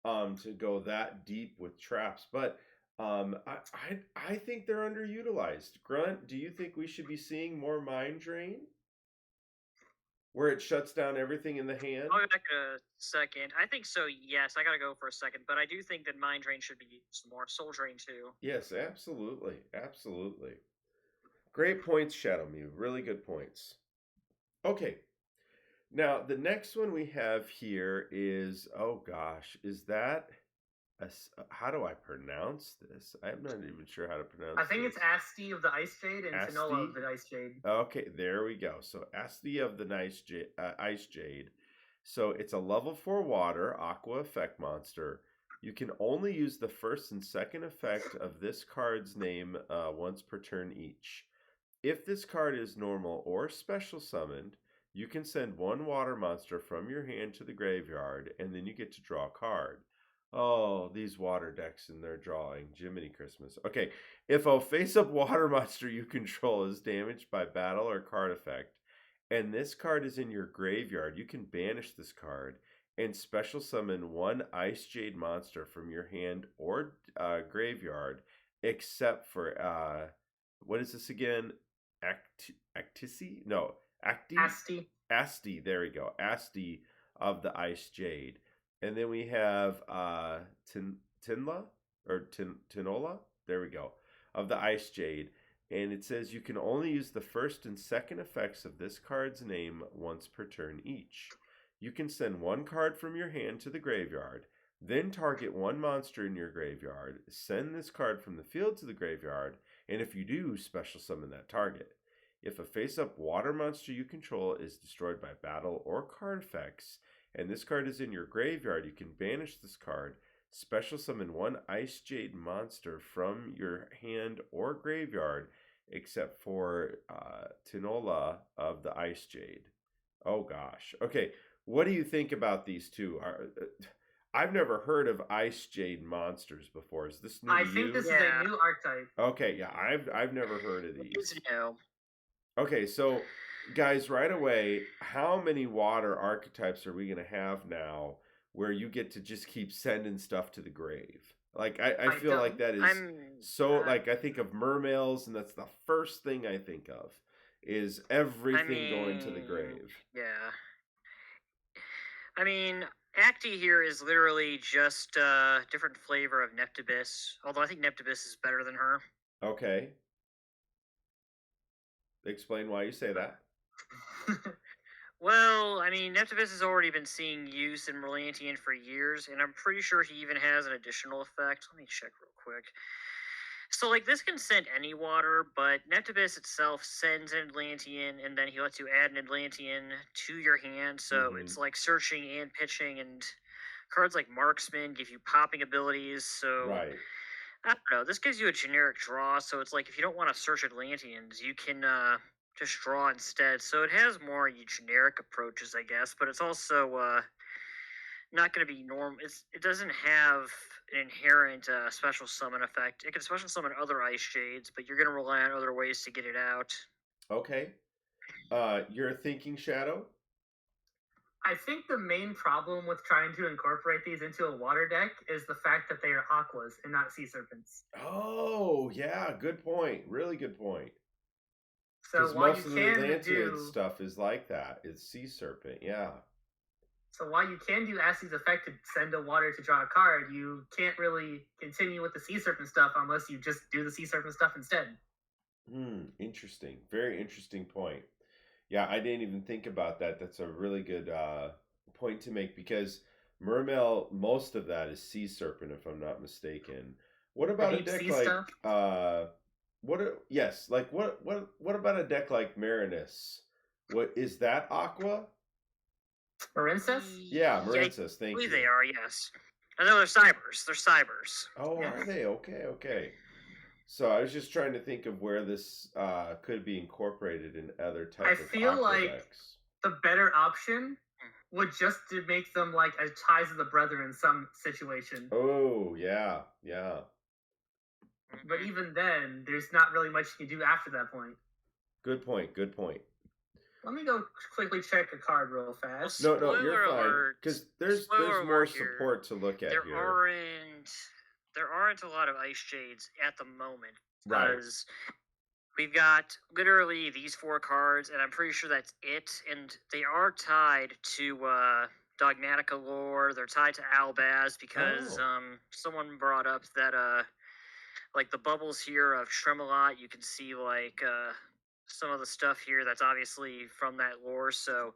to go that deep with traps. But I think they're underutilized. Grunt, do you think we should be seeing more Mind Drain? Where it shuts down everything in the hand? I'll go back a second. I think so, yes. I gotta go for a second, but I do think that Mind Drain should be used more. Soul Drain too. Yes, absolutely. Absolutely. Great points, Shadow Mew. Really good points. Okay. Now, the next one we have here is, oh gosh, is that how do I pronounce this? I'm not even sure how to pronounce I think this. it's Asti of the Ice Jade and Asti? Tanola of the Ice Jade. Okay, there we go. So Asti of the Ice Jade. So it's a level 4 water aqua effect monster. You can only use the first and second effect of this card's name once per turn each. If this card is normal or special summoned, you can send one water monster from your hand to the graveyard, and then you get to draw a card. Oh, these water decks and their drawing. Jiminy Christmas. Okay, if a face-up water monster you control is damaged by battle or card effect, and this card is in your graveyard, you can banish this card and special summon one Ice Jade monster from your hand or graveyard, except for, what is this again? Actici? No, Asti, there we go. Asti of the Ice Jade. And then we have Tinla or Tinola. There we go. Of the Ice Jade. And it says you can only use the first and second effects of this card's name once per turn each. You can send one card from your hand to the graveyard, then target one monster in your graveyard, send this card from the field to the graveyard, and if you do, special summon that target. If a face-up water monster you control is destroyed by battle or card effects, and this card is in your graveyard, you can banish this card, special summon one Ice Jade monster from your hand or graveyard, except for Tinola of the Ice Jade. Oh gosh. Okay, what do you think about these two? I've never heard of Ice Jade monsters before. Is this new to you? I think this is a new archetype. Okay, yeah, I've never heard of these. It's new. Okay, so guys, right away, how many water archetypes are we going to have now where you get to just keep sending stuff to the grave? Like, I feel like that is like, I think of mermails, and that's the first thing I think of is everything going to the grave. Yeah. I mean, Acti here is literally just a different flavor of Neptibus, although I think Neptibus is better than her. Okay. Explain why you say that. Well, I mean, Neptibus has already been seeing use in Merlantian for years, and I'm pretty sure he even has an additional effect. Let me check real quick. So, like, this can send any water, but Neptibus itself sends an Atlantean, and then he lets you add an Atlantean to your hand, so it's like searching and pitching, and cards like Marksman give you popping abilities, so... Right. I don't know. This gives you a generic draw, so it's like if you don't want to search Atlanteans, you can just draw instead. So it has more generic approaches, I guess, but it's also not going to be normal. It doesn't have an inherent special summon effect. It can special summon other Ice Jades, but you're going to rely on other ways to get it out. Okay. You're thinking Shadow? I think the main problem with trying to incorporate these into a water deck is the fact that they are aquas and not sea serpents. Oh, yeah, good point. Really good point. So Because while you most of the can Atlantean do stuff is like that. It's sea serpent, yeah. so while you can do Asti's effect to send a water to draw a card, you can't really continue with the sea serpent stuff unless you just do the sea serpent stuff instead. Interesting. Very interesting point. Yeah, I didn't even think about that. That's a really good point to make because Mermail, most of that is sea serpent, if I'm not mistaken. What The about a deep deck sea like stuff. yes, like what about a deck like Marinus? What is that aqua? Marincess? Yeah, I Marinus, thank believe you. they are, yes. I know they're cybers. They're cybers. Oh, Yes. are they? Okay. So I was just trying to think of where this could be incorporated in other I type of feel aqua like decks. the better option would just to make them like as ties of the brethren in some situation. Oh, yeah. But even then, there's not really much you can do after that point. Good point. Let me go quickly check a card real fast. No, Spoiler you're fine. alert. Because there's Spoiler more alert here. support to look at There here. aren't a lot of ice shades at the moment Right. because we've got literally these 4 cards, and I'm pretty sure that's it. And they are tied to Dogmatica lore. They're tied to Albaz because Oh. someone brought up that like the bubbles here of Tremolat, you can see like some of the stuff here that's obviously from that lore. So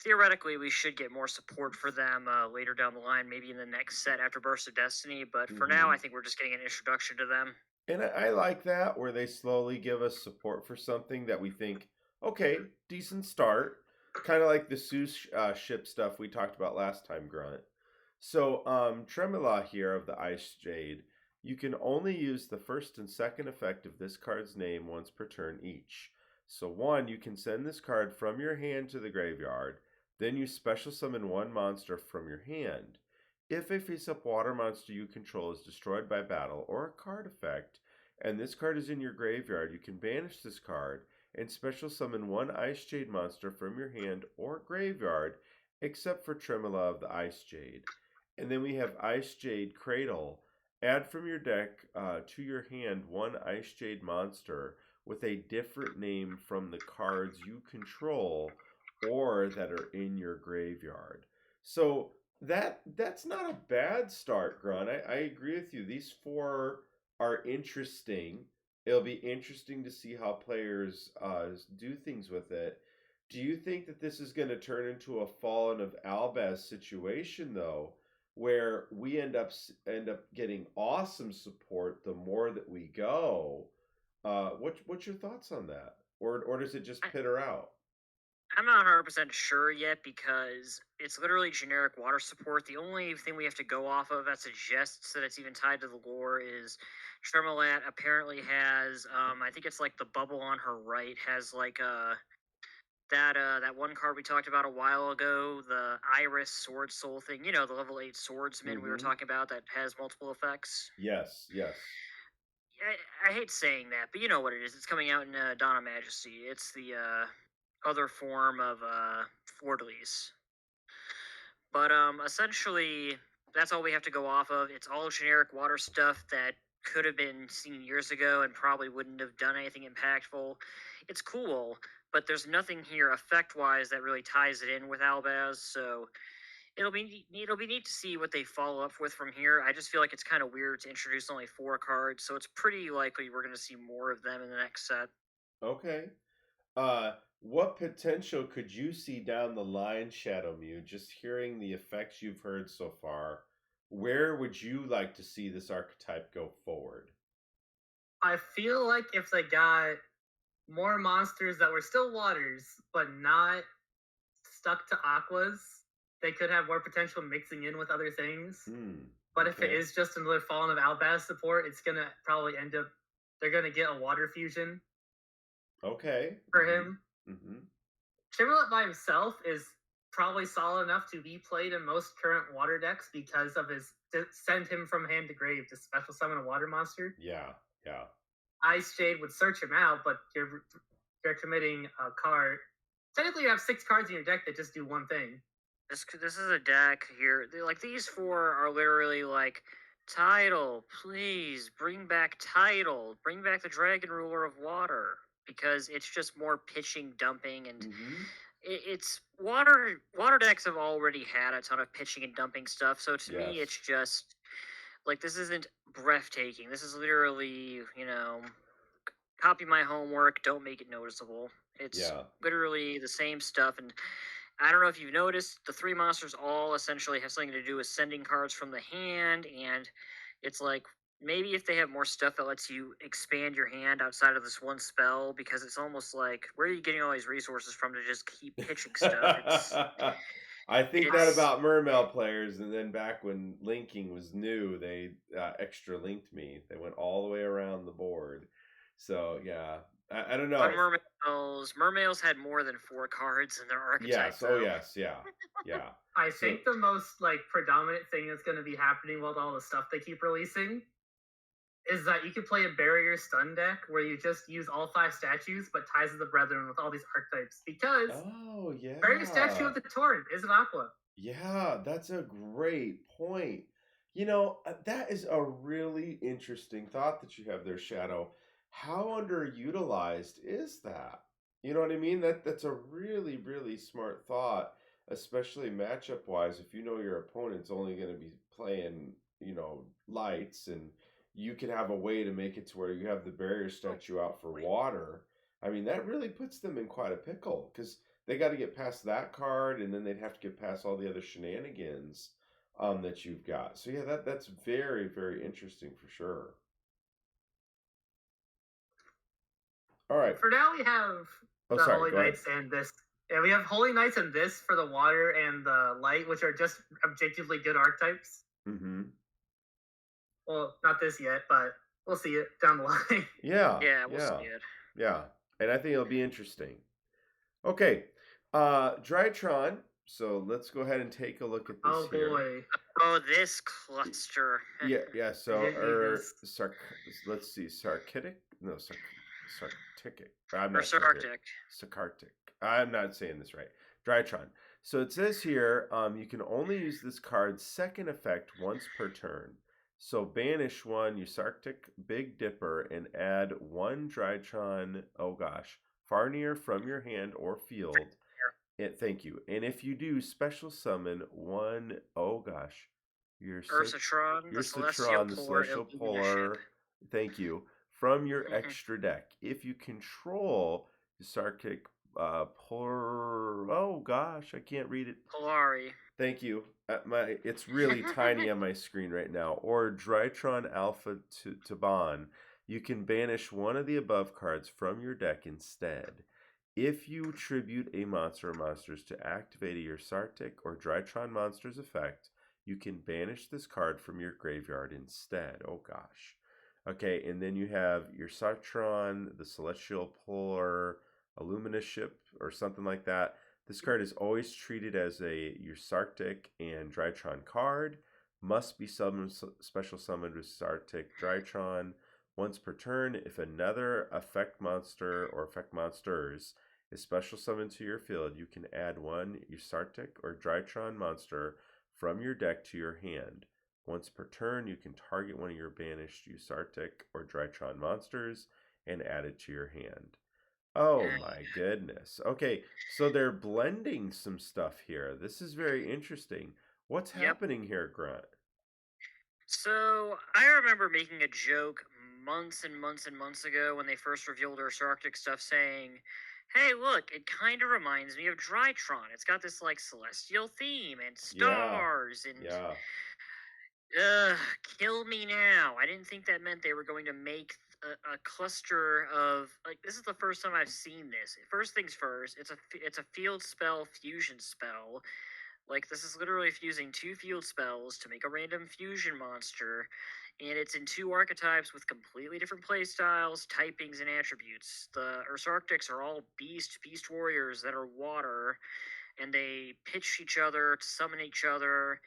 theoretically, we should get more support for them later down the line, maybe in the next set after Burst of Destiny. But for now, I think we're just getting an introduction to them. And I like that where they slowly give us support for something that we think, okay, decent start. Kind of like the Seuss ship stuff we talked about last time, Grunt. So, Tremula here of the Ice Jade, you can only use the first and second effect of this card's name once per turn each. So 1, you can send this card from your hand to the graveyard, then you special summon 1 monster from your hand. If a face-up water monster you control is destroyed by battle or a card effect, and this card is in your graveyard, you can banish this card and special summon 1 Ice Jade monster from your hand or graveyard, except for Tremula of the Ice Jade. And then we have Ice Jade Cradle. Add from your deck to your hand 1 Ice Jade monster with a different name from the cards you control or that are in your graveyard. So that's not a bad start, Grun. I agree with you. These 4 are interesting. It'll be interesting to see how players do things with it. Do you think that this is going to turn into a Fallen of Albaz situation, though, where we end up getting awesome support the more that we go? What's your thoughts on that, or does it just peter out? I'm not 100% sure yet because it's literally generic water support. The only thing we have to go off of that suggests that it's even tied to the lore is Tremolat apparently has, I think it's like the bubble on her right has like that one card we talked about a while ago, the Iris Sword Soul thing. You know, the level 8 swordsman we were talking about that has multiple effects. Yes. I hate saying that, but you know what it is. It's coming out in Dawn of Majesty. It's the other form of Fleur-de-Lis. But essentially, that's all we have to go off of. It's all generic water stuff that could have been seen years ago and probably wouldn't have done anything impactful. It's cool, but there's nothing here effect-wise that really ties it in with Albaz, so it'll be neat to see what they follow up with from here. I just feel like it's kind of weird to introduce only 4 cards, so it's pretty likely we're going to see more of them in the next set. Okay. What potential could you see down the line, Shadow Mew? Just hearing the effects you've heard so far, where would you like to see this archetype go forward? I feel like if they got more monsters that were still waters, but not stuck to aquas, they could have more potential mixing in with other things. But if it is just another Fallen of Albaz support, it's going to probably end up, they're going to get a water fusion. Okay. For him. Tremolat by himself is probably solid enough to be played in most current water decks because of his send him from hand to grave to special summon a water monster. Yeah. Ice Jade would search him out, but you're committing a card technically you have 6 cards in your deck that just do one thing. This is a deck here. Like these four are literally like title, please bring back title, bring back the Dragon Ruler of Water, because it's just more pitching, dumping, and it's water. Water decks have already had a ton of pitching and dumping stuff, so to me, it's just like this isn't breathtaking. This is literally, copy my homework, don't make it noticeable. It's literally the same stuff, and I don't know if you've noticed, the three monsters all essentially have something to do with sending cards from the hand, and it's like maybe if they have more stuff that lets you expand your hand outside of this one spell, because it's almost like where are you getting all these resources from to just keep pitching stuff? I think that about Mermail players, and then back when linking was new, they extra linked me. They went all the way around the board. So yeah, I don't know. But Mermails had more than 4 cards in their archetype. Yes, though. yeah. I think the most predominant thing that's going to be happening with all the stuff they keep releasing is that you can play a barrier stun deck where you just use all 5 statues, but Ties of the Brethren with all these archetypes, because barrier statue of the Torrent is an aqua. Yeah, that's a great point. That is a really interesting thought that you have there, Shadow. How underutilized is that? You know what I mean? That's a really, really smart thought, especially matchup wise. If you know your opponent's only going to be playing, lights, and you can have a way to make it to where you have the barrier statue out for water. I mean, that really puts them in quite a pickle, because they got to get past that card, and then they'd have to get past all the other shenanigans that you've got. So yeah, that's very, very interesting for sure. All right. For now, we have the Holy Knights and this. Yeah, we have Holy Knights and this for the water and the light, which are just objectively good archetypes. Mm-hmm. Well, not this yet, but we'll see it down the line. Yeah. Yeah, we'll see it. Yeah, and I think it'll be interesting. Okay, Drytron. So let's go ahead and take a look at this. Oh boy! Oh, this cluster. Yeah. So, let's see, Sarkitic. No, Sarkitic. I'm not Sarctic. Sarctic. I'm not saying this right. Drytron. So it says here, you can only use this card's second effect once per turn. So banish one Eusarctic Big Dipper and add one Drytron, Farnier from your hand or field. Thank you. And if you do, special summon one, your Ursatron, the Celestial Polar. Thank you. From your extra deck. If you control Eusarctic I can't read it. Polari. Thank you. It's really tiny on my screen right now. Or Drytron Alpha Taban. You can banish one of the above cards from your deck instead. If you tribute a monster or monsters to activate a Ursarctic or Drytron monster's effect, you can banish this card from your graveyard instead. Okay, and then you have Ursatron, the Celestial Polar, Illumina Ship, or something like that. This card is always treated as a Ursarctic and Drytron card. Must be special summoned with Ursarctic Drytron once per turn. If another effect monster or effect monsters is special summoned to your field, you can add one Ursarctic or Drytron monster from your deck to your hand. Once per turn, you can target one of your banished Ursarctic or Drytron monsters and add it to your hand. Oh my goodness. Okay, so they're blending some stuff here. This is very interesting. What's happening here, Grant? So, I remember making a joke months and months and months ago when they first revealed Ursarctic stuff, saying, hey, look, it kind of reminds me of Drytron. It's got this, celestial theme and stars and... kill me now. I didn't think that meant they were going to make a cluster of this is the first time I've seen this. First things first, it's a field spell fusion spell. This is literally fusing 2 field spells to make a random fusion monster, and it's in 2 archetypes with completely different playstyles, typings, and attributes. The Ursarctics are all beast warriors that are water, and they pitch each other to summon each other.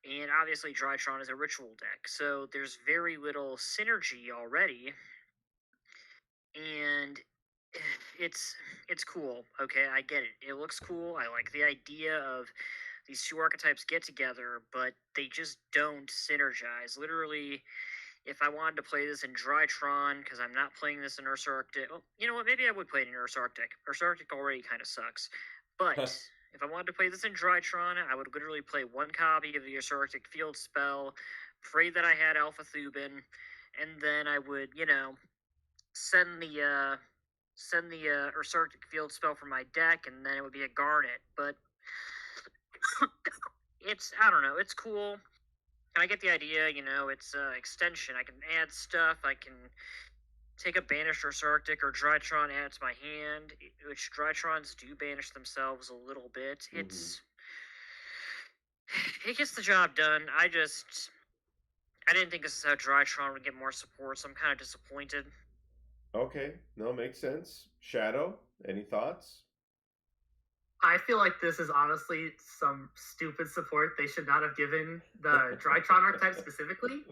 And obviously Drytron is a ritual deck, so there's very little synergy already. And it's cool. Okay, I get it. It looks cool. I like the idea of these two archetypes get together, but they just don't synergize. Literally, if I wanted to play this in Drytron, because I'm not playing this in Ursa Arctic. Well, you know what? Maybe I would play it in Ursa Arctic. Ursa Arctic already kind of sucks. But if I wanted to play this in Drytron, I would literally play one copy of the Ursa Arctic Field Spell, pray that I had Alpha Thubin, and then I would, send the Ursa Arctic Field Spell from my deck, and then it would be a Garnet. But I don't know, it's cool. I get the idea, it's extension. I can add stuff. I can take a banished Ursa Arctic or Drytron, add it to my hand, which Drytrons do banish themselves a little bit. It gets the job done. I didn't think this is how Drytron would get more support, so I'm kind of disappointed. Okay, no, makes sense. Shadow, any thoughts? I feel like this is honestly some stupid support they should not have given the Drytron archetype specifically.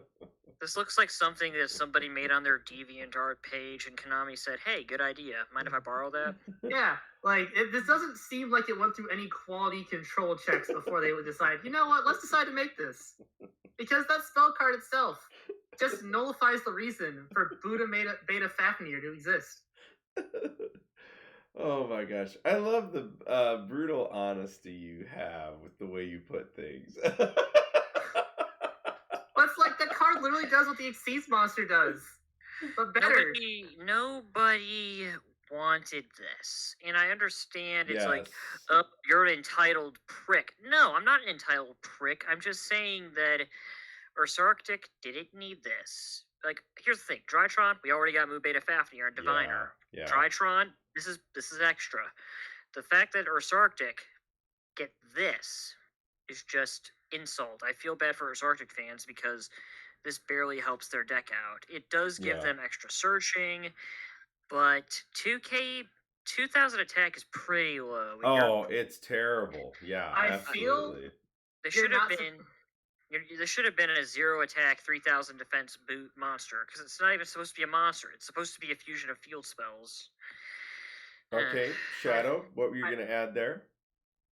This looks like something that somebody made on their DeviantArt page, and Konami said, "Hey, good idea. Mind if I borrow that?" Yeah, like this doesn't seem like it went through any quality control checks before they would decide. You know what? Let's decide to make this, because that spell card itself just nullifies the reason for Buddha Beta Fafnir to exist. Oh my gosh. I love the brutal honesty you have with the way you put things. But it's like the card literally does what the Xyz monster does, but better. Nobody wanted this. And I understand it's like, Yes. oh, you're an entitled prick. No, I'm not an entitled prick. I'm just saying that Ursa Arctic didn't need this. Like, here's the thing. Drytron, we already got Mu Beta Fafnir and Diviner. Yeah. Drytron, this is extra. The fact that Ursa Arctic get this is just insult. I feel bad for Ursa Arctic fans because this barely helps their deck out. It does give them extra searching, but 2K 2000 attack is pretty low. It's terrible. Yeah, I absolutely. feel this should have been. This should have been a 0 attack, 3000 defense boot monster, because it's not even supposed to be a monster. It's supposed to be a fusion of field spells. Okay, Shadow, what were you going to add there?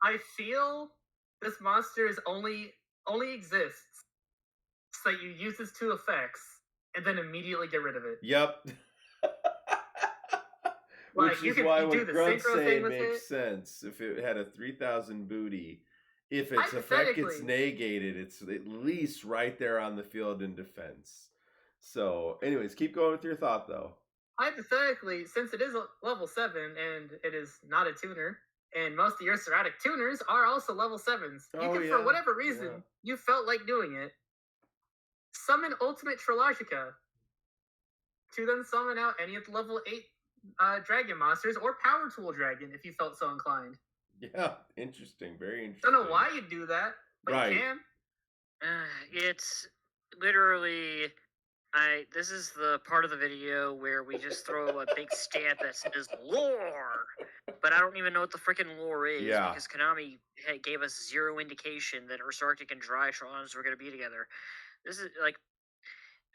I feel this monster is only exists so that you use its two effects and then immediately get rid of it. Yep. Which is why what Grunt's saying makes sense. If it had a 3000 booty, if its effect gets negated, it's at least right there on the field in defense. So, anyways, keep going with your thought, though. Hypothetically, since it is level 7 and it is not a tuner, and most of your sporadic tuners are also level 7s, for whatever reason, you felt like doing it, summon Ultimate Trilogica to then summon out any of the level 8 dragon monsters, or Power Tool Dragon if you felt so inclined. Yeah, interesting. Very interesting. Don't know why you'd do that, but you can. It's literally... this is the part of the video where we just throw a big stat that says lore, but I don't even know what the freaking lore is, because Konami gave us zero indication that Ursa Arctic and Drytrons were going to be together. This is like,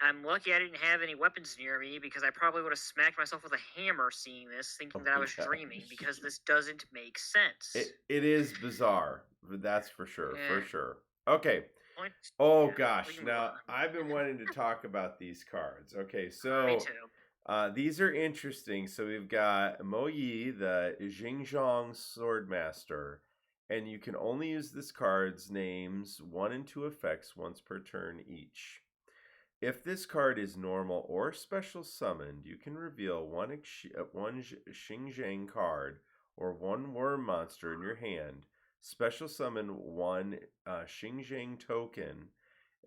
I'm lucky I didn't have any weapons near me, because I probably would have smacked myself with a hammer seeing this, thinking that I was dreaming, because this doesn't make sense. It is bizarre, that's for sure, Okay. Oh gosh, now I've been wanting to talk about these cards. Okay, so me too. These are interesting. So we've got Mo Yi, the Xingjian Swordmaster, and you can only use this card's names 1 and 2 effects once per turn each. If this card is normal or special summoned, you can reveal one Xingjian card or 1 worm monster in your hand. Special summon 1 Xingjian token,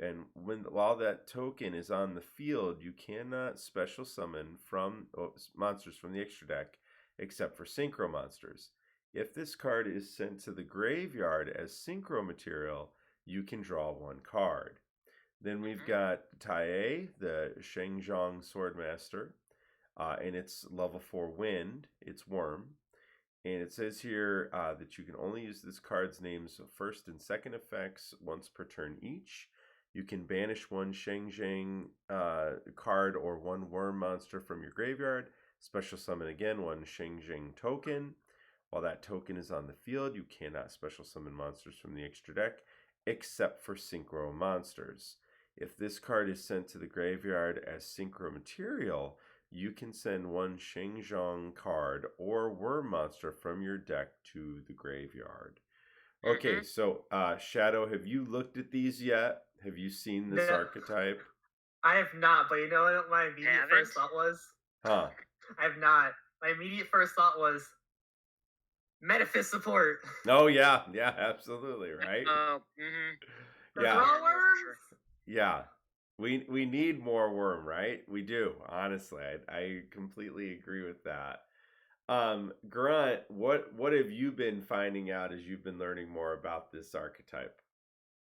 and while that token is on the field, you cannot special summon from monsters from the extra deck, except for synchro monsters. If this card is sent to the graveyard as synchro material, you can draw 1 card. Then we've got Tae, the Xingjian Swordmaster, and it's level 4 wind. It's worm. And it says here that you can only use this card's names 1st and 2nd effects once per turn each. You can banish 1 Xingjian card or 1 worm monster from your graveyard. Special summon again one Xingjian token. While that token is on the field, you cannot special summon monsters from the extra deck except for synchro monsters. If this card is sent to the graveyard as synchro material, you can send one Xingjian card or worm monster from your deck to the graveyard. Okay, so Shadow, have you looked at these yet? Have you seen this archetype? I have not, but you know what my immediate first thought was? Huh. I have not. My immediate first thought was Metaphys support. Oh yeah, absolutely, right? Yeah. Yeah. We need more worm, right? We do, honestly. I completely agree with that. Grunt, what have you been finding out as you've been learning more about this archetype?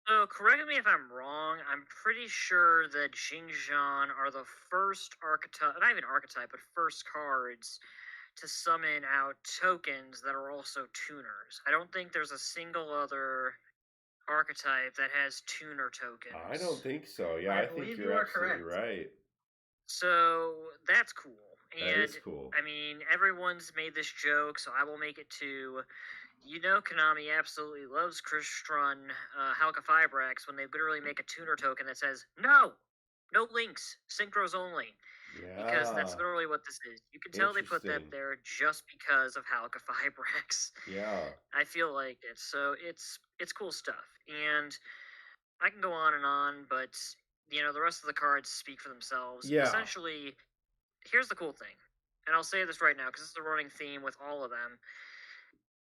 So, correct me if I'm wrong, I'm pretty sure that Xingjian are the first archetype, not even archetype, but first cards to summon out tokens that are also tuners. I don't think there's a single other archetype that has tuner tokens. I don't think so. Yeah, I think you're absolutely right. So that's cool. That is cool. I mean, everyone's made this joke, so I will make it too. You know, Konami absolutely loves Crystron Halka-Fibrax when they literally make a tuner token that says, no links, synchros only. Yeah. Because that's literally what this is. You can tell they put that there just because of Halka-Fibrax. Yeah. I feel like it. So it's cool stuff. And I can go on, but, you know, the rest of the cards speak for themselves. Yeah. Essentially, here's the cool thing. And I'll say this right now, because it's the running theme with all of them.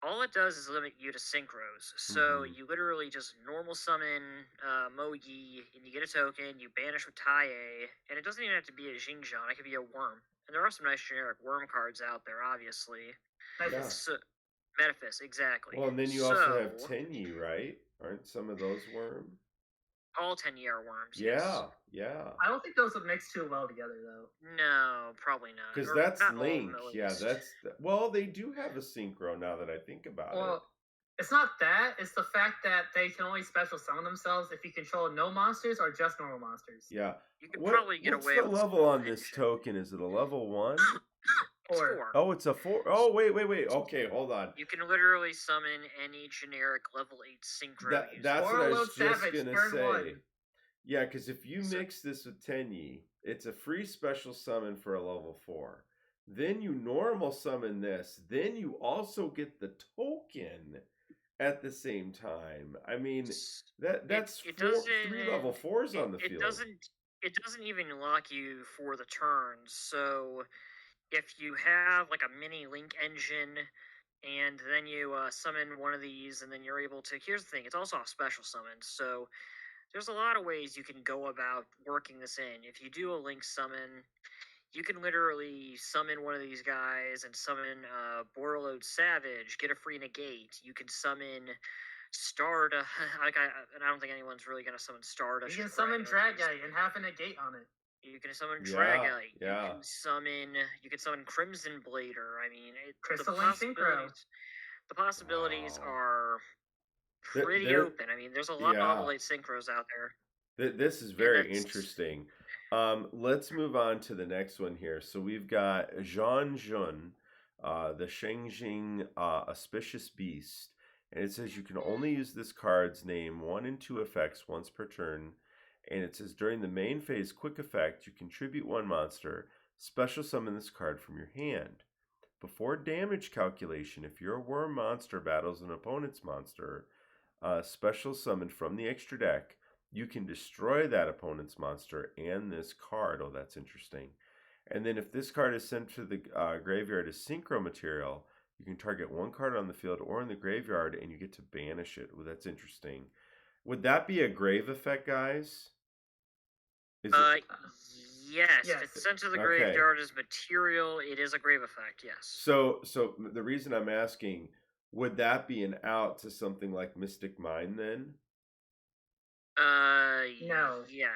All it does is limit you to synchros. So you literally just normal summon Mogi, and you get a token, you banish with Taie, and it doesn't even have to be a Xingjian, it could be a worm. And there are some nice generic worm cards out there, obviously. Yeah. So, Metaphys, exactly. Well, and then you also have Tenyi, right? Aren't some of those worm? All 10-year worms. Yeah, yes. I don't think those would mix too well together, though. No, probably not. Because that's Link. Yeah, well, they do have a synchro now that I think about it. It's not that. It's the fact that they can only special summon themselves if you control no monsters or just normal monsters. Yeah. You can probably get away with what's the level on this token? Is it a level 1? 4. Oh, it's a 4. Oh, wait. Okay, hold on. You can literally summon any generic level 8 synchro. That's what I was just going to say. Yeah, because if you mix this with Tenyi, it's a free special summon for a level 4. Then you normal summon this. Then you also get the token at the same time. I mean, that's 3 level 4s on the field. It doesn't even lock you for the turns. So if you have like a mini Link engine, and then you summon one of these, and then you're able to. Here's the thing: it's also a special summon. So there's a lot of ways you can go about working this in. If you do a Link summon, you can literally summon one of these guys and summon Borreload Savage, get a free negate. You can summon Stardust. I don't think anyone's really going to summon Stardust. You can summon Dragite and have a negate on it. You can summon Dragite. Yeah. You can summon Crimson Blader. I mean, Crystalline Synchro. The possibilities are pretty open. I mean, there's a lot of level 8 synchros out there. This is very interesting. Let's move on to the next one here. So we've got Xiangjian, the Xingjian Auspicious Beast. And it says you can only use this card's name 1 and 2 effects once per turn. And it says during the main phase quick effect, you contribute 1 monster, special summon this card from your hand. Before damage calculation, if your worm monster battles an opponent's monster, special summoned from the extra deck, you can destroy that opponent's monster and this card. Oh, that's interesting. And then if this card is sent to the graveyard as synchro material, you can target 1 card on the field or in the graveyard, and you get to banish it. Oh, that's interesting. Would that be a grave effect, guys? Yes. If it's sent to the graveyard as material, it is a grave effect, yes. So the reason I'm asking, would that be an out to something like Mystic Mine then? No. Yeah.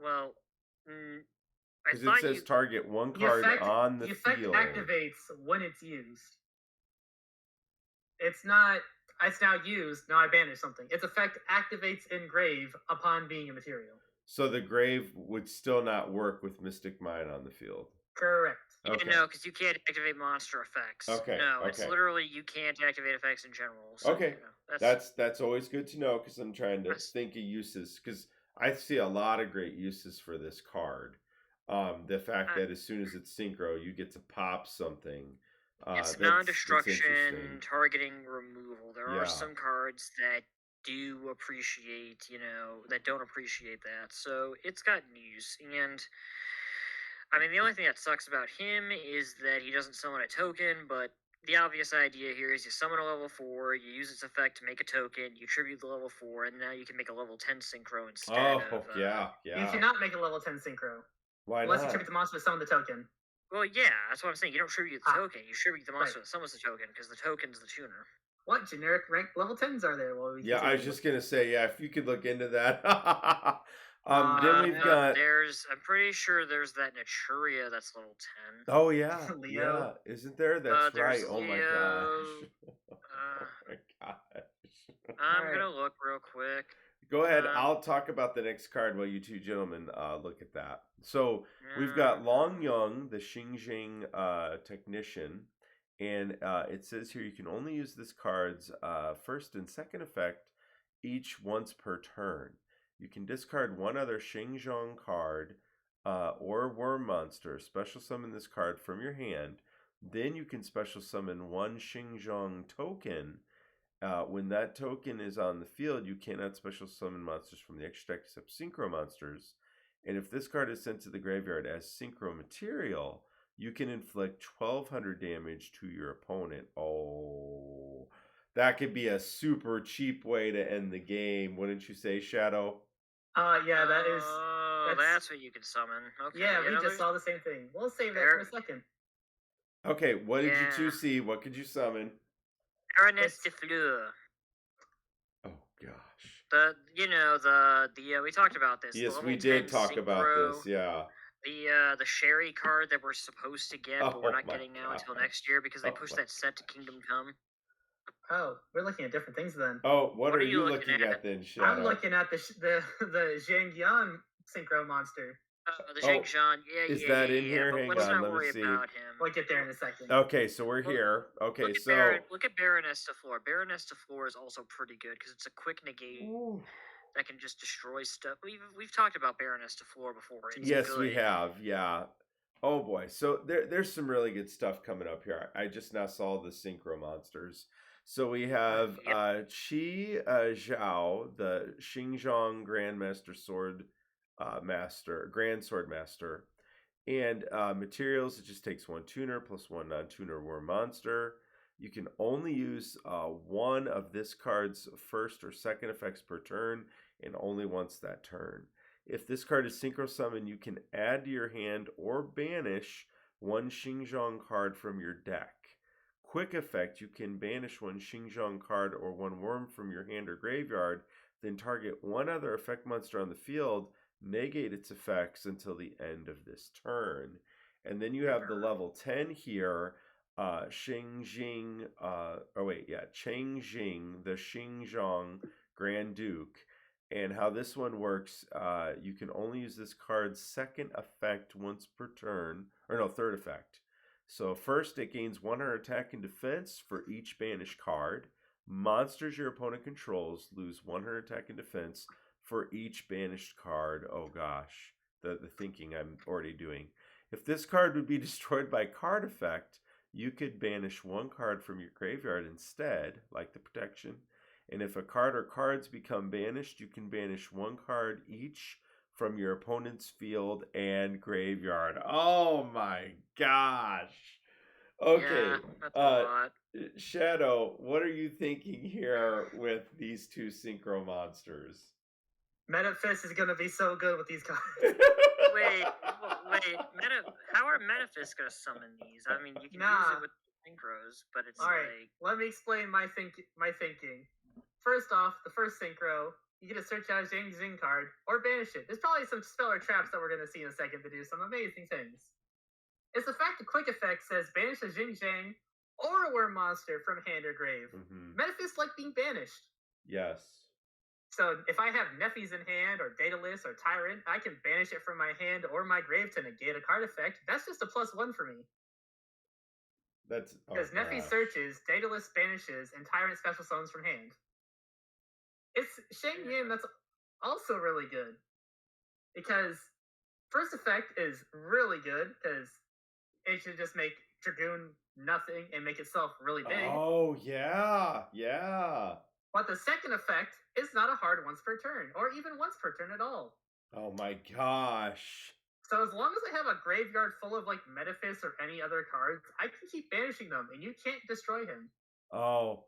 Well, because it says target 1 card on the field. The effect activates when it's used. It's not. It's now used. Now I banish something. Its effect activates in grave upon being a material. So the grave would still not work with Mystic Mine on the field. Correct. Yeah, Okay. no, because you can't activate monster effects. Okay, No, it's okay. literally you can't activate effects in general. So, Okay. That's always good to know because I'm trying to think of uses because I see a lot of great uses for this card. The fact that as soon as it's synchro, you get to pop something. It's That's non-destruction, interesting. targeting, removal. There are Yeah. some cards that do appreciate, that don't appreciate that. So it's got use. And I mean, the only thing that sucks about him is that he doesn't summon a token, but the obvious idea here is you summon a level 4, you use its effect to make a token, you tribute the level 4, and now you can make a level 10 synchro instead of. Yeah. You cannot make a level 10 synchro. Why unless not? you tribute the monster to summon the token. Well, yeah, that's what I'm saying. You don't tribute the token, you tribute the monster that summons the token, because the token's the tuner. What generic rank level 10s are there? Well, I was just gonna say, if you could look into that. Then we've got. I'm pretty sure there's that Naturia that's level 10. Oh yeah, Leo. yeah. Isn't there? That's right. Oh my Leo. gosh. Oh my gosh. I'm gonna look real quick. Go ahead. I'll talk about the next card while you two gentlemen look at that. So we've got Long Young, the Xingjian technician, and it says here you can only use this card's first and second effect each once per turn. You can discard one other Xingjian card or worm monster, special summon this card from your hand. Then you can special summon one Xingjian token. When that token is on the field, you cannot special summon monsters from the extra deck except synchro monsters. And if this card is sent to the graveyard as synchro material, you can inflict 1,200 damage to your opponent. Oh, that could be a super cheap way to end the game, wouldn't you say, Shadow? Yeah, that is. That's what you can summon. Okay. Yeah, we just saw the same thing. We'll save that for a second. Okay, what did you two see? What could you summon? Baroness de Fleur. Oh gosh. We talked about this. Yes, we did talk about this. Yeah. The Sherry card that we're supposed to get, but we're not getting now until next year because they pushed that set to Kingdom Come. Oh, we're looking at different things then. Oh, what are you looking at then, Shadow? I'm looking at the Xiangjian synchro monster. The Xingjian, is that in here? Hang on, let me see. About him. We'll get there in a second. Okay, so we're here. Okay, look at Baroness de Fleur. Baroness de Fleur is also pretty good because it's a quick negate that can just destroy stuff. We've talked about Baroness de Fleur before. Yes, we have. Yeah. Oh boy, so there's some really good stuff coming up here. I just now saw the synchro monsters. So we have Qi Zhao, the Xingjian Grandmaster Sword Grand Sword Master. And materials, it just takes one tuner plus one non-tuner worm monster. You can only use one of this card's first or second effects per turn, and only once that turn. If this card is synchro summoned, you can add to your hand or banish one Xingjian card from your deck. Quick effect, you can banish one Xingjian card or one worm from your hand or graveyard, then target one other effect monster on the field, negate its effects until the end of this turn. And then you have the level 10 here, Xingjian, Changjing, the Xingjian Grand Duke. And how this one works, you can only use this card's second effect once per turn, third effect. So first, it gains 100 attack and defense for each banished card. Monsters your opponent controls lose 100 attack and defense for each banished card. Oh gosh, the thinking I'm already doing. If this card would be destroyed by card effect, you could banish one card from your graveyard instead, like the protection. And if a card or cards become banished, you can banish one card each from your opponent's field and graveyard. Oh my gosh. Okay. Yeah, that's a lot. Shadow, what are you thinking here with these two synchro monsters? Metafist is gonna be so good with these cards. wait. How are Metaphys gonna summon these? I mean, you can use it with synchros, but it's Alright, let me explain my thinking. First off, the first synchro, you get to search out a Xingjian card or banish it. There's probably some spell or traps that we're gonna see in a second to do some amazing things. It's the fact the quick effect says banish a Xingjian or a worm monster from hand or grave. Mm-hmm. Metaphys like being banished. Yes. So if I have Nephi's in hand, or Daedalus, or Tyrant, I can banish it from my hand or my grave to negate a card effect. That's just a +1 for me. That's Because Nephi searches, Daedalus banishes, and Tyrant special summons from hand. It's Xiangjian that's also really good. Because first effect is really good, because it should just make Dragoon nothing and make itself really big. Oh, yeah. Yeah. But the second effect is not a hard once per turn, or even once per turn at all. Oh my gosh. So as long as I have a graveyard full of like Metaphys or any other cards, I can keep banishing them, and you can't destroy him. Oh.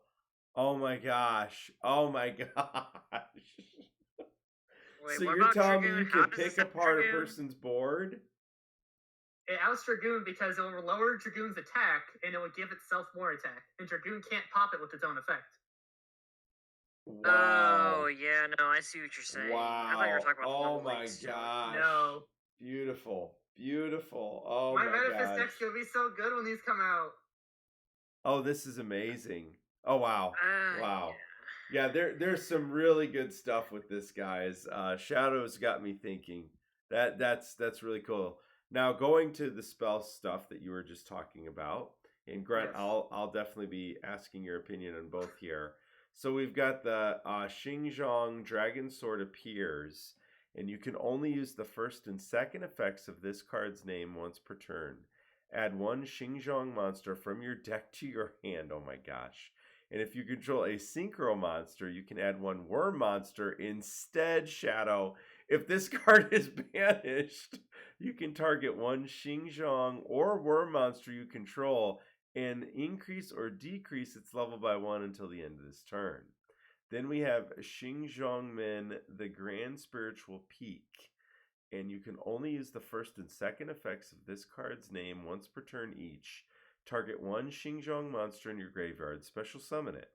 Oh my gosh. Oh my gosh. Wait, So what you're about telling me Dragoon? you How can does this pick apart a Dragoon? person's board? It outs Dragoon because it will lower Dragoon's attack, and it will give itself more attack. And Dragoon can't pop it with its own effect. Wow. Oh, yeah, no, I see what you're saying. Wow. I thought you were talking about oh level my links to it. gosh. No. Beautiful. Beautiful. Oh My my Metaphys gosh. deck's gonna be so good when these come out. Oh, this is amazing. Oh wow. Wow. Yeah. Yeah, there's some really good stuff with this, guys. Shadows got me thinking. That's really cool. Now going to the spell stuff that you were just talking about, and Grunt, Yes. I'll definitely be asking your opinion on both here. So we've got the Xingjian Dragon Sword appears, and you can only use the first and second effects of this card's name once per turn. Add one Xingjian monster from your deck to your hand. Oh my gosh. And if you control a synchro monster, you can add one worm monster instead, Shadow. If this card is banished, you can target one Xingjian or worm monster you control and increase or decrease its level by 1 until the end of this turn. Then we have Xingjiangmen, the Grand Spiritual Peak. And you can only use the first and second effects of this card's name once per turn each. Target one Xingjiang monster in your graveyard, special summon it.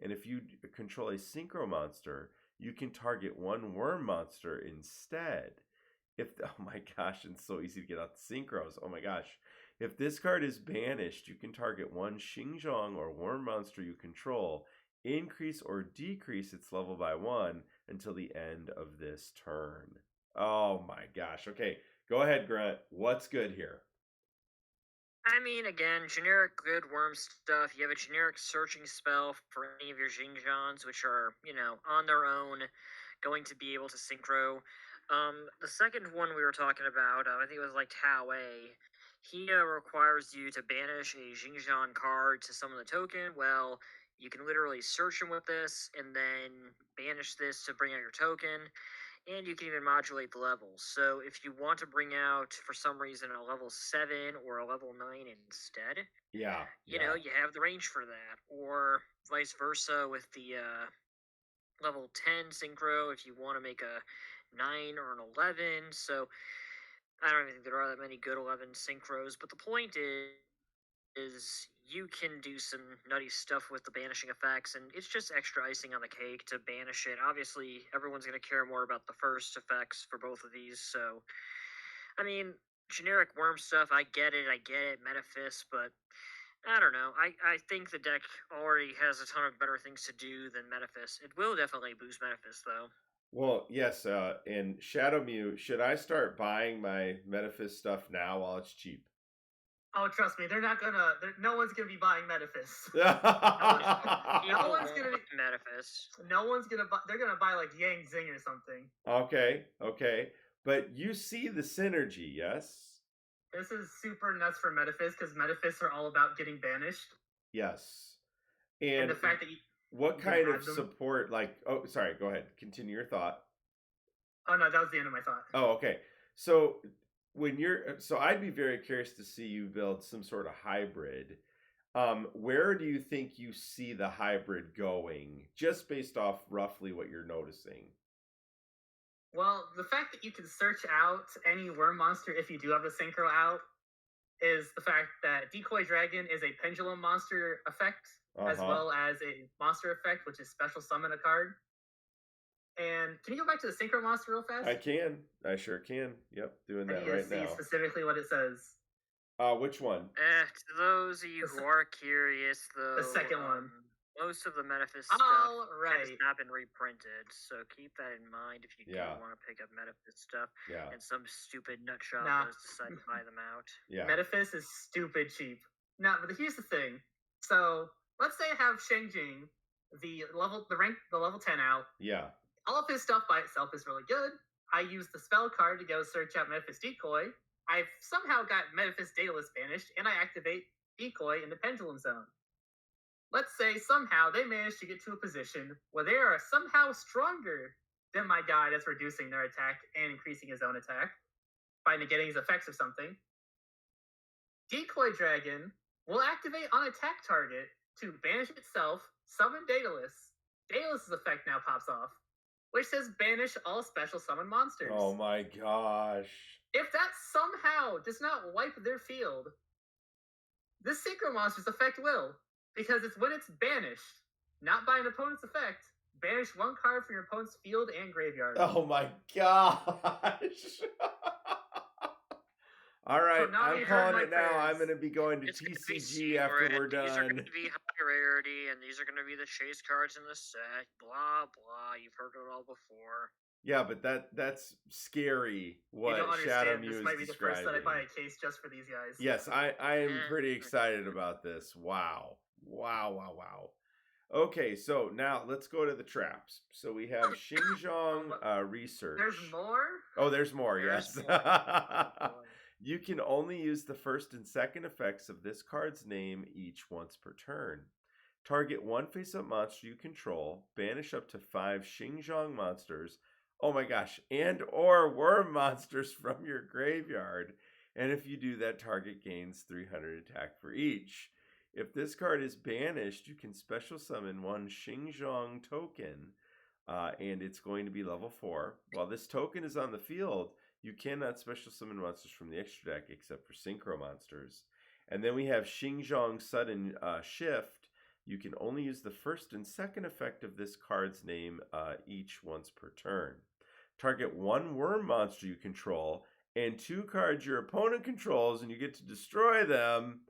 And if you control a synchro monster, you can target one worm monster instead. Oh my gosh, it's so easy to get out the synchros. Oh my gosh. If this card is banished, you can target one Xingjiang or worm monster you control, increase or decrease its level by 1 until the end of this turn. Oh my gosh. Okay, go ahead, Grant. What's good here? I mean, again, generic good worm stuff. You have a generic searching spell for any of your Xingjians, which are, on their own going to be able to synchro. The second one we were talking about, I think it was like Tao A. He requires you to banish a Xingjian card to summon the token. Well, you can literally search him with this and then banish this to bring out your token. And you can even modulate the levels. So if you want to bring out, for some reason, a level 7 or a level 9 instead, you have the range for that. Or vice versa with the level 10 synchro if you want to make a 9 or an 11. So I don't even think there are that many good 11 synchros. But the point is you can do some nutty stuff with the banishing effects, and it's just extra icing on the cake to banish it. Obviously, everyone's going to care more about the first effects for both of these, so, I mean, generic worm stuff, I get it, Metaphys, but I don't know. I think the deck already has a ton of better things to do than Metaphys. It will definitely boost Metaphys, though. Well, yes, and Shadow Mew, should I start buying my Metaphys stuff now while it's cheap? Oh, trust me, they're not gonna. No one's gonna be buying Metaphys. no one's gonna be Metaphys. No one's gonna buy. They're gonna buy like Yangjian or something. Okay, but you see the synergy, yes? This is super nuts for Metaphys because Metaphys are all about getting banished. Yes, and the fact that what kind of support? Like, oh, sorry, go ahead. Continue your thought. Oh no, that was the end of my thought. Oh, okay. So I'd be very curious to see you build some sort of hybrid. Where do you think you see the hybrid going, just based off roughly what you're noticing? Well, the fact that you can search out any worm monster if you do have the synchro out is the fact that Decoy Dragon is a pendulum monster effect, as well as a monster effect, which is special summon a card. And can you go back to the synchro monster real fast? I can. I sure can. Yep, doing that right now. Specifically what it says. Which one? To those of you who are curious, though. The second one. most of the Metaphys stuff has not been reprinted, so keep that in mind if you do want to pick up Metaphys stuff. Yeah. And some stupid nutshop has decided to buy them out. Yeah. Metaphys is stupid cheap. Now, but here's the thing. So let's say I have Xingjian, the level 10 out. Yeah. All of his stuff by itself is really good. I use the spell card to go search out Metaphys Decoy. I've somehow got Metaphys Daedalus banished, and I activate Decoy in the Pendulum Zone. Let's say somehow they manage to get to a position where they are somehow stronger than my guy that's reducing their attack and increasing his own attack by negating his effects or something. Decoy Dragon will activate on attack target to banish itself, summon Daedalus. Daedalus' effect now pops off, which says banish all special summon monsters. Oh my gosh. If that somehow does not wipe their field, the Synchro Monster's effect will, because it's when it's banished, not by an opponent's effect. Banish one card from your opponent's field and graveyard. Oh my gosh. All right, I'm calling it now. I'm going to be going to TCG after we're done. These are going to be high rarity, and these are going to be the chase cards in the set. Blah, blah. You've heard it all before. Yeah, but that's scary what Shadow Mew is describing. This might be the first that I buy a case just for these guys. Yes, I am pretty excited about this. Wow. Okay, so now let's go to the traps. So we have Xingjian Research. There's more? Oh, there's more, yes. You can only use the first and second effects of this card's name each once per turn. Target one face-up monster you control, banish up to 5 Xingjian monsters, oh my gosh, and or worm monsters from your graveyard. And if you do that, target gains 300 attack for each. If this card is banished, you can special summon one Xingjian token, and it's going to be level 4. While this token is on the field, you cannot special summon monsters from the extra deck except for Synchro monsters. And then we have Xingjian Sudden Shift. You can only use the first and second effect of this card's name each once per turn. Target one worm monster you control and 2 cards your opponent controls, and you get to destroy them.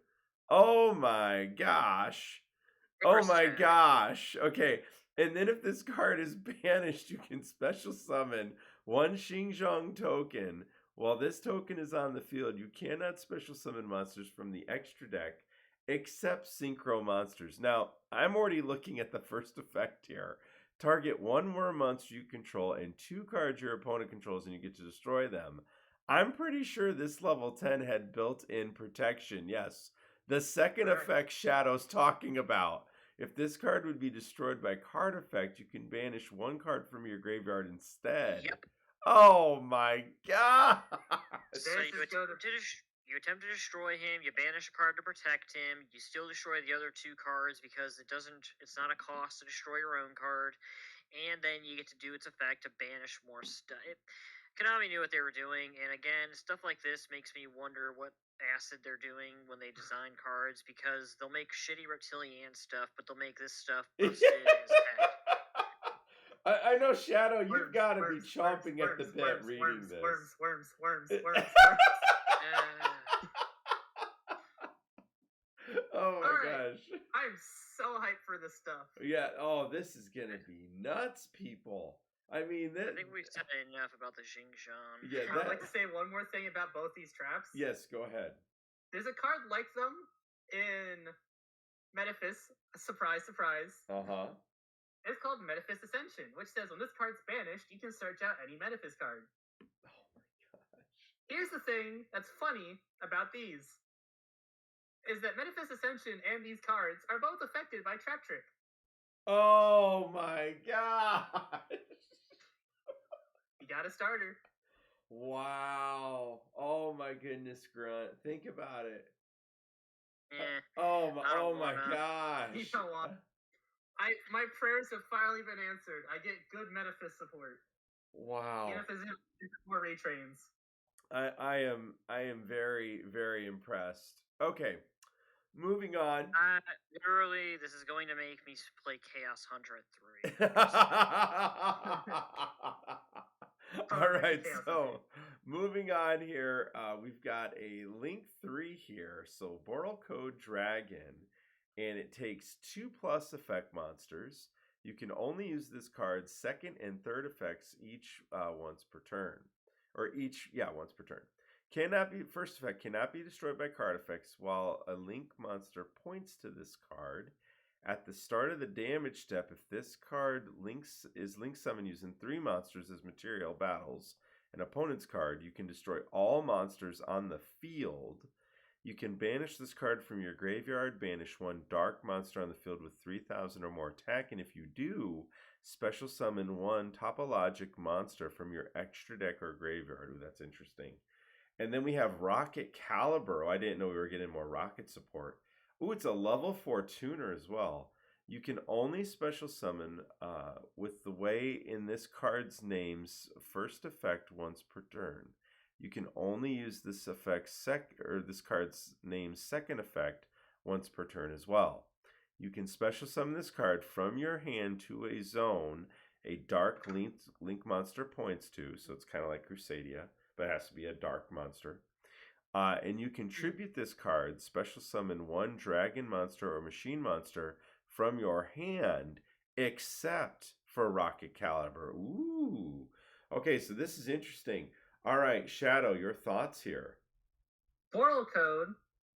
Oh my gosh. Oh my gosh. Okay. And then if this card is banished, you can special summon one Xingjian token. While this token is on the field, you cannot special summon monsters from the extra deck except Synchro monsters. Now, I'm already looking at the first effect here. Target one worm monster you control and 2 cards your opponent controls, and you get to destroy them. I'm pretty sure this level 10 had built-in protection. Yes, the second effect Shadow's talking about. If this card would be destroyed by card effect, you can banish 1 card from your graveyard instead. Yep. Oh my god! So you attempt to destroy him, you banish a card to protect him, you still destroy the other 2 cards because it's not a cost to destroy your own card, and then you get to do its effect to banish more stuff. Konami knew what they were doing, and again, stuff like this makes me wonder what acid they're doing when they design cards, because they'll make shitty Reptiliannes stuff, but they'll make this stuff busted as heck. I know, Shadow, you've got to be chomping at the bit reading this. Worms. Oh my gosh. I'm so hyped for this stuff. Yeah, this is going to be nuts, people. I mean, I think we've said enough about the Xingjian. Yeah, I'd like to say one more thing about both these traps. Yes, go ahead. There's a card like them in Metaphys. Surprise, surprise. Uh-huh. It's called Metaphys Ascension, which says when this card's banished, you can search out any Metaphys card. Oh my gosh. Here's the thing that's funny about these, is that Metaphys Ascension and these cards are both affected by Trap Trick. Oh my gosh. You got a starter. Wow. Oh my goodness, Grunt. Think about it. Oh my gosh. You know what? My prayers have finally been answered. I get good Metaphys support. Wow. Even if there's more retrains. I am very, very impressed. Okay. Moving on. Literally, this is going to make me play Chaos Hunter at 3. All right, so moving on here, we've got a Link 3 here. So Boral Code Dragon, and it takes 2+ effect monsters. You can only use this card's second and third effects each once per turn. Once per turn. First effect cannot be destroyed by card effects while a link monster points to this card. At the start of the damage step, if this card is link summoned using 3 monsters as material battles an opponent's card, you can destroy all monsters on the field. You can banish this card from your graveyard, banish 1 dark monster on the field with 3,000 or more attack, and if you do, special summon 1 topologic monster from your extra deck or graveyard. Ooh, that's interesting. And then we have Rocket Caliber. Oh, I didn't know we were getting more rocket support. Ooh, it's a level 4 tuner as well. You can only special summon with the way in this card's name's first effect once per turn. You can only use this this card's name's second effect once per turn as well. You can special summon this card from your hand to a zone a dark link monster points to, so it's kind of like Crusadia, but it has to be a dark monster. And you can tribute this card, special summon 1 dragon monster or machine monster from your hand, except for Rocket Caliber. Ooh. Okay, so this is interesting. All right, Shadow, your thoughts here? Portal Code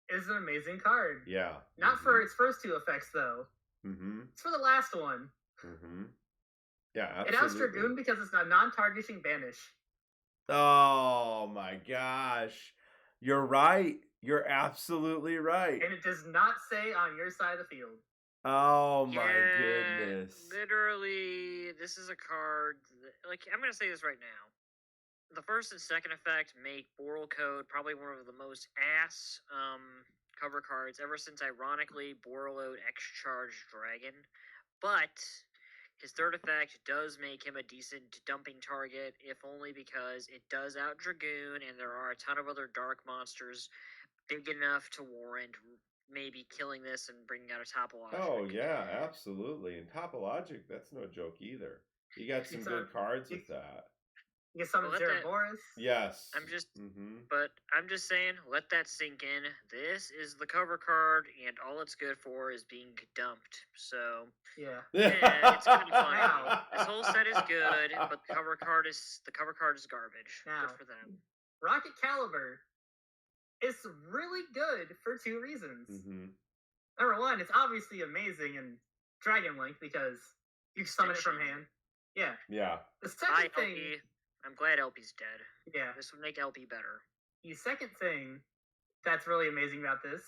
is an amazing card. Yeah. Not for its first 2 effects, though. It's for the last one. Yeah, absolutely. It outs Dragoon because it's a non-targeting banish. Oh, my gosh. You're right. You're absolutely right. And it does not say on your side of the field. Oh my goodness. Literally, this is a card I'm going to say this right now. The first and second effect make Boral Code probably one of the most ass cover cards ever since, ironically, Borreload X-Charge Dragon. But his third effect does make him a decent dumping target, if only because it does out Dragoon, and there are a ton of other dark monsters big enough to warrant maybe killing this and bringing out a Topologic. Oh, yeah, absolutely. And Topologic, that's no joke either. You got some good cards with that. You get some Zeraboris. Yes. But I'm just saying, let that sink in. This is the cover card, and all it's good for is being dumped. So yeah, it's kind of funny. This whole set is good, but the cover card is garbage. Now, good for them. Rocket Caliber is really good for 2 reasons. Number 1, it's obviously amazing in Dragon Link because you summon it from hand. Yeah. Yeah. The second thing. I'm glad LP's dead. Yeah. This would make LP better. The second thing that's really amazing about this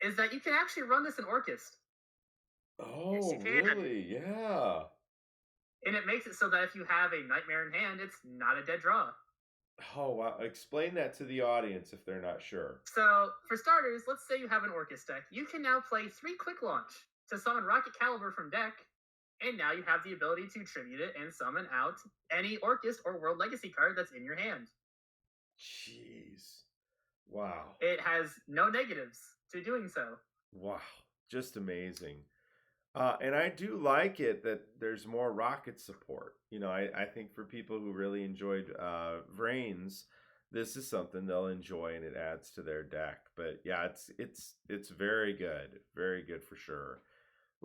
is that you can actually run this in Orchest. Oh, yes, really? Yeah. And it makes it so that if you have a Nightmare in hand, it's not a dead draw. Oh, wow. Explain that to the audience if they're not sure. So, for starters, let's say you have an Orchest deck. You can now play 3 Quick Launch to summon Rocket Caliber from deck, and now you have the ability to tribute it and summon out any Orchest or World Legacy card that's in your hand. Jeez. Wow. It has no negatives to doing so. Wow. Just amazing. And I do like it that there's more rocket support. You know, I think for people who really enjoyed Vrains, this is something they'll enjoy, and it adds to their deck. But yeah, it's very good. Very good for sure.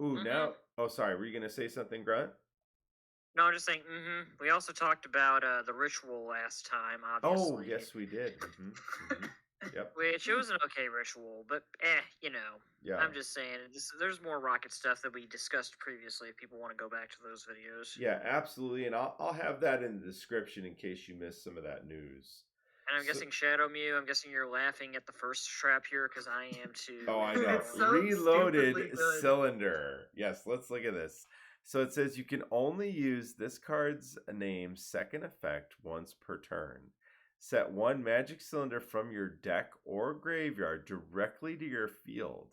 Ooh, now... Oh, sorry. Were you going to say something, Grunt? No, I'm just saying, We also talked about the ritual last time, obviously. Oh, yes, we did. Yep. Which, it was an okay ritual, but you know. Yeah. I'm just saying, there's more rocket stuff that we discussed previously if people want to go back to those videos. Yeah, absolutely. And I'll have that in the description in case you missed some of that news. And I'm guessing Shadow Mew, I'm guessing you're laughing at the first trap here, because I am too. Oh, I know. It's so Reloaded cylinder. Yes, let's look at this. So it says you can only use this card's name second effect once per turn. Set 1 magic cylinder from your deck or graveyard directly to your field.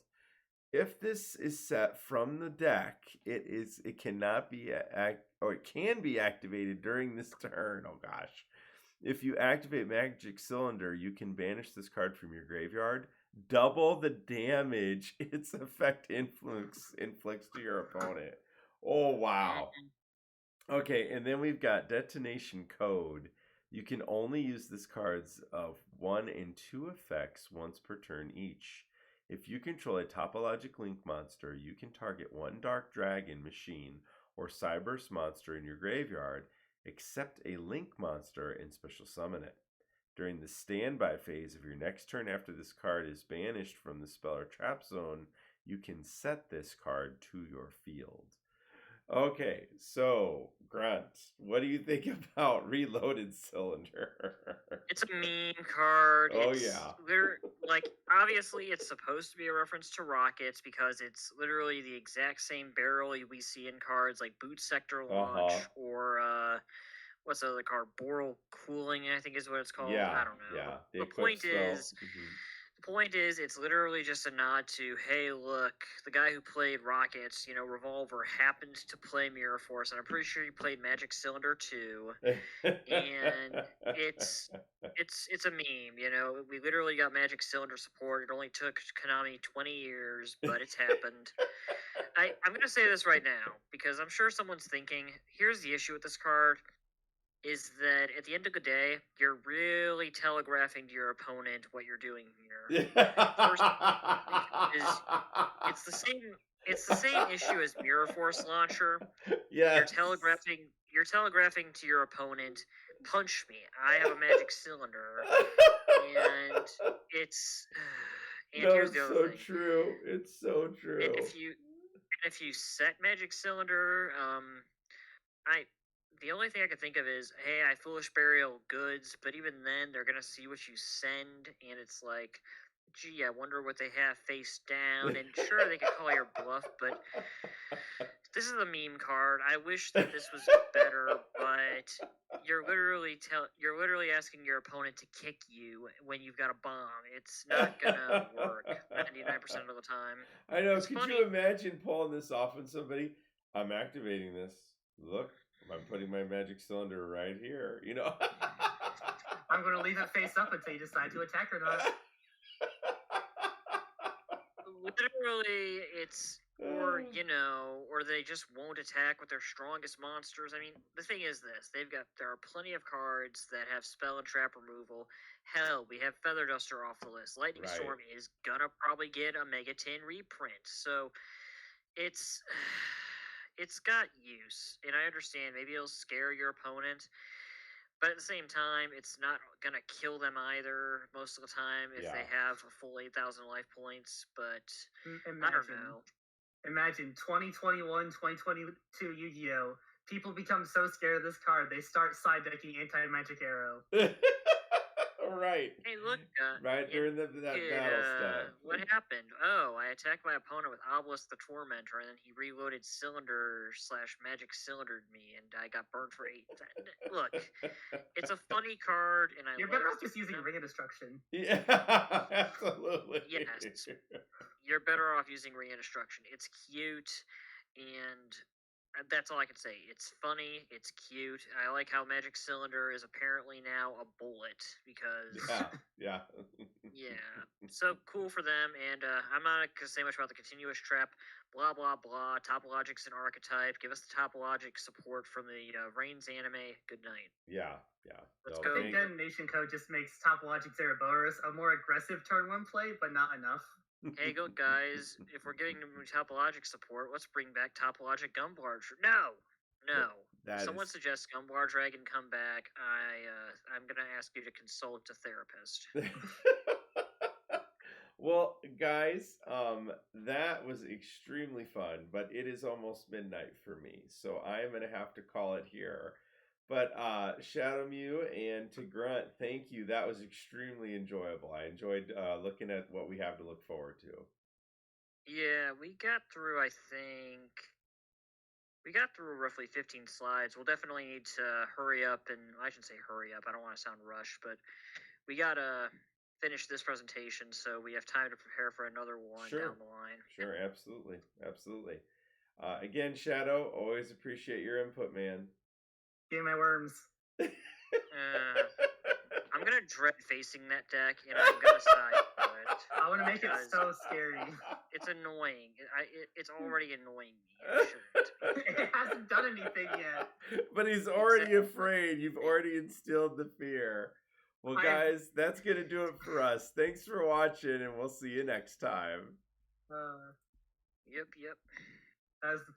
If this is set from the deck, it cannot be it can be activated during this turn. Oh gosh. If you activate Magic Cylinder, you can banish this card from your graveyard. Double the damage its effect inflicts to your opponent. Oh, wow. Okay, and then we've got Detonation Code. You can only use this card's of 1 and 2 effects once per turn each. If you control a topologic link monster, you can target one Dark Dragon, Machine, or Cyberse monster in your graveyard, except a link monster, and special summon it. During the standby phase of your next turn after this card is banished from the spell or trap zone, you can set this card to your field. Okay, so Grunt, what do you think about Reloaded Cylinder? It's a meme card. Oh, It's yeah. like obviously it's supposed to be a reference to rockets because it's literally the exact same barrel we see in cards like Boot Sector Launch or what's the other card? Boral Cooling, I think is what it's called. Yeah, I don't know. yeah. The point is, it's literally just a nod to, hey, look, the guy who played Rockets, Revolver, happened to play Mirror Force, and I'm pretty sure he played Magic Cylinder too. And it's a meme, We literally got Magic Cylinder support. It only took Konami 20 years, but it's happened. I'm gonna say this right now because I'm sure someone's thinking, here's the issue with this card. Is that at the end of the day, you're really telegraphing to your opponent what you're doing here. First, it's the same issue as Mirror Force Launcher. Yeah. You're telegraphing to your opponent, punch me. I have a magic cylinder. And here's the other thing. True. It's so true. And if you set Magic Cylinder, the only thing I can think of is, hey, I Foolish Burial goods, but even then, they're going to see what you send, and it's like, gee, I wonder what they have face down, and sure, they could call your bluff, but this is a meme card. I wish that this was better, but you're literally asking your opponent to kick you when you've got a bomb. It's not going to work 99% of the time. I know. Could you imagine pulling this off on somebody? I'm activating this. Look. I'm putting my magic cylinder right here, I'm going to leave it face up until you decide to attack or not. Literally, it's, or they just won't attack with their strongest monsters. I mean, the thing is this, there are plenty of cards that have spell and trap removal. Hell, we have Feather Duster off the list. Lightning Storm is gonna probably get a Mega 10 reprint. So, it's got use, and I understand maybe it'll scare your opponent, but at the same time, it's not gonna kill them either most of the time if they have a full 8,000 life points. But I don't know. Imagine 2021, 2022 Yu-Gi-Oh! People become so scared of this card they start side decking Anti-Magic Arrow. Right. Hey, look. Right during that battle stuff. What happened? Oh, I attacked my opponent with Obelisk the Tormentor, and then he reloaded Cylinder/Magic Cylindered me, and I got burned for 8. Look, it's a funny card, and You're better off just using Ring of Destruction. Yeah, absolutely. Yes. You're better off using Ring of Destruction. It's cute, and that's all I can say. It's funny. It's cute. I like how Magic Cylinder is apparently now a bullet because yeah. So cool for them. And I'm not gonna say much about the continuous trap. Blah blah blah. Topologic's an archetype. Give us the topologic support from the Reigns anime. Good night. Yeah. Let's go. I think Detonation Code just makes Topologic Zeraboros a more aggressive turn 1 play, but not enough. Hey, go guys! If we're giving them topologic support, let's bring back topologic Gumblar. No. Someone suggests Gumblar Dragon come back. I'm gonna ask you to consult a therapist. Well, guys, that was extremely fun, but it is almost midnight for me, so I am gonna have to call it here. But Shadow Mew and to Grunt, thank you. That was extremely enjoyable. I enjoyed looking at what we have to look forward to. Yeah, we got through, I think, roughly 15 slides. We'll definitely need to hurry up, and I shouldn't say hurry up. I don't want to sound rushed, but we got to finish this presentation so we have time to prepare for another one down the line. Sure, absolutely. Again, Shadow, always appreciate your input, man. Give me my worms. I'm gonna dread facing that deck, and I'm gonna side for it. I want to make it so scary. It's annoying. It's already annoying me. It hasn't done anything yet. But he's already afraid. You've already instilled the fear. Well, guys, that's going to do it for us. Thanks for watching, and we'll see you next time. Yep. As the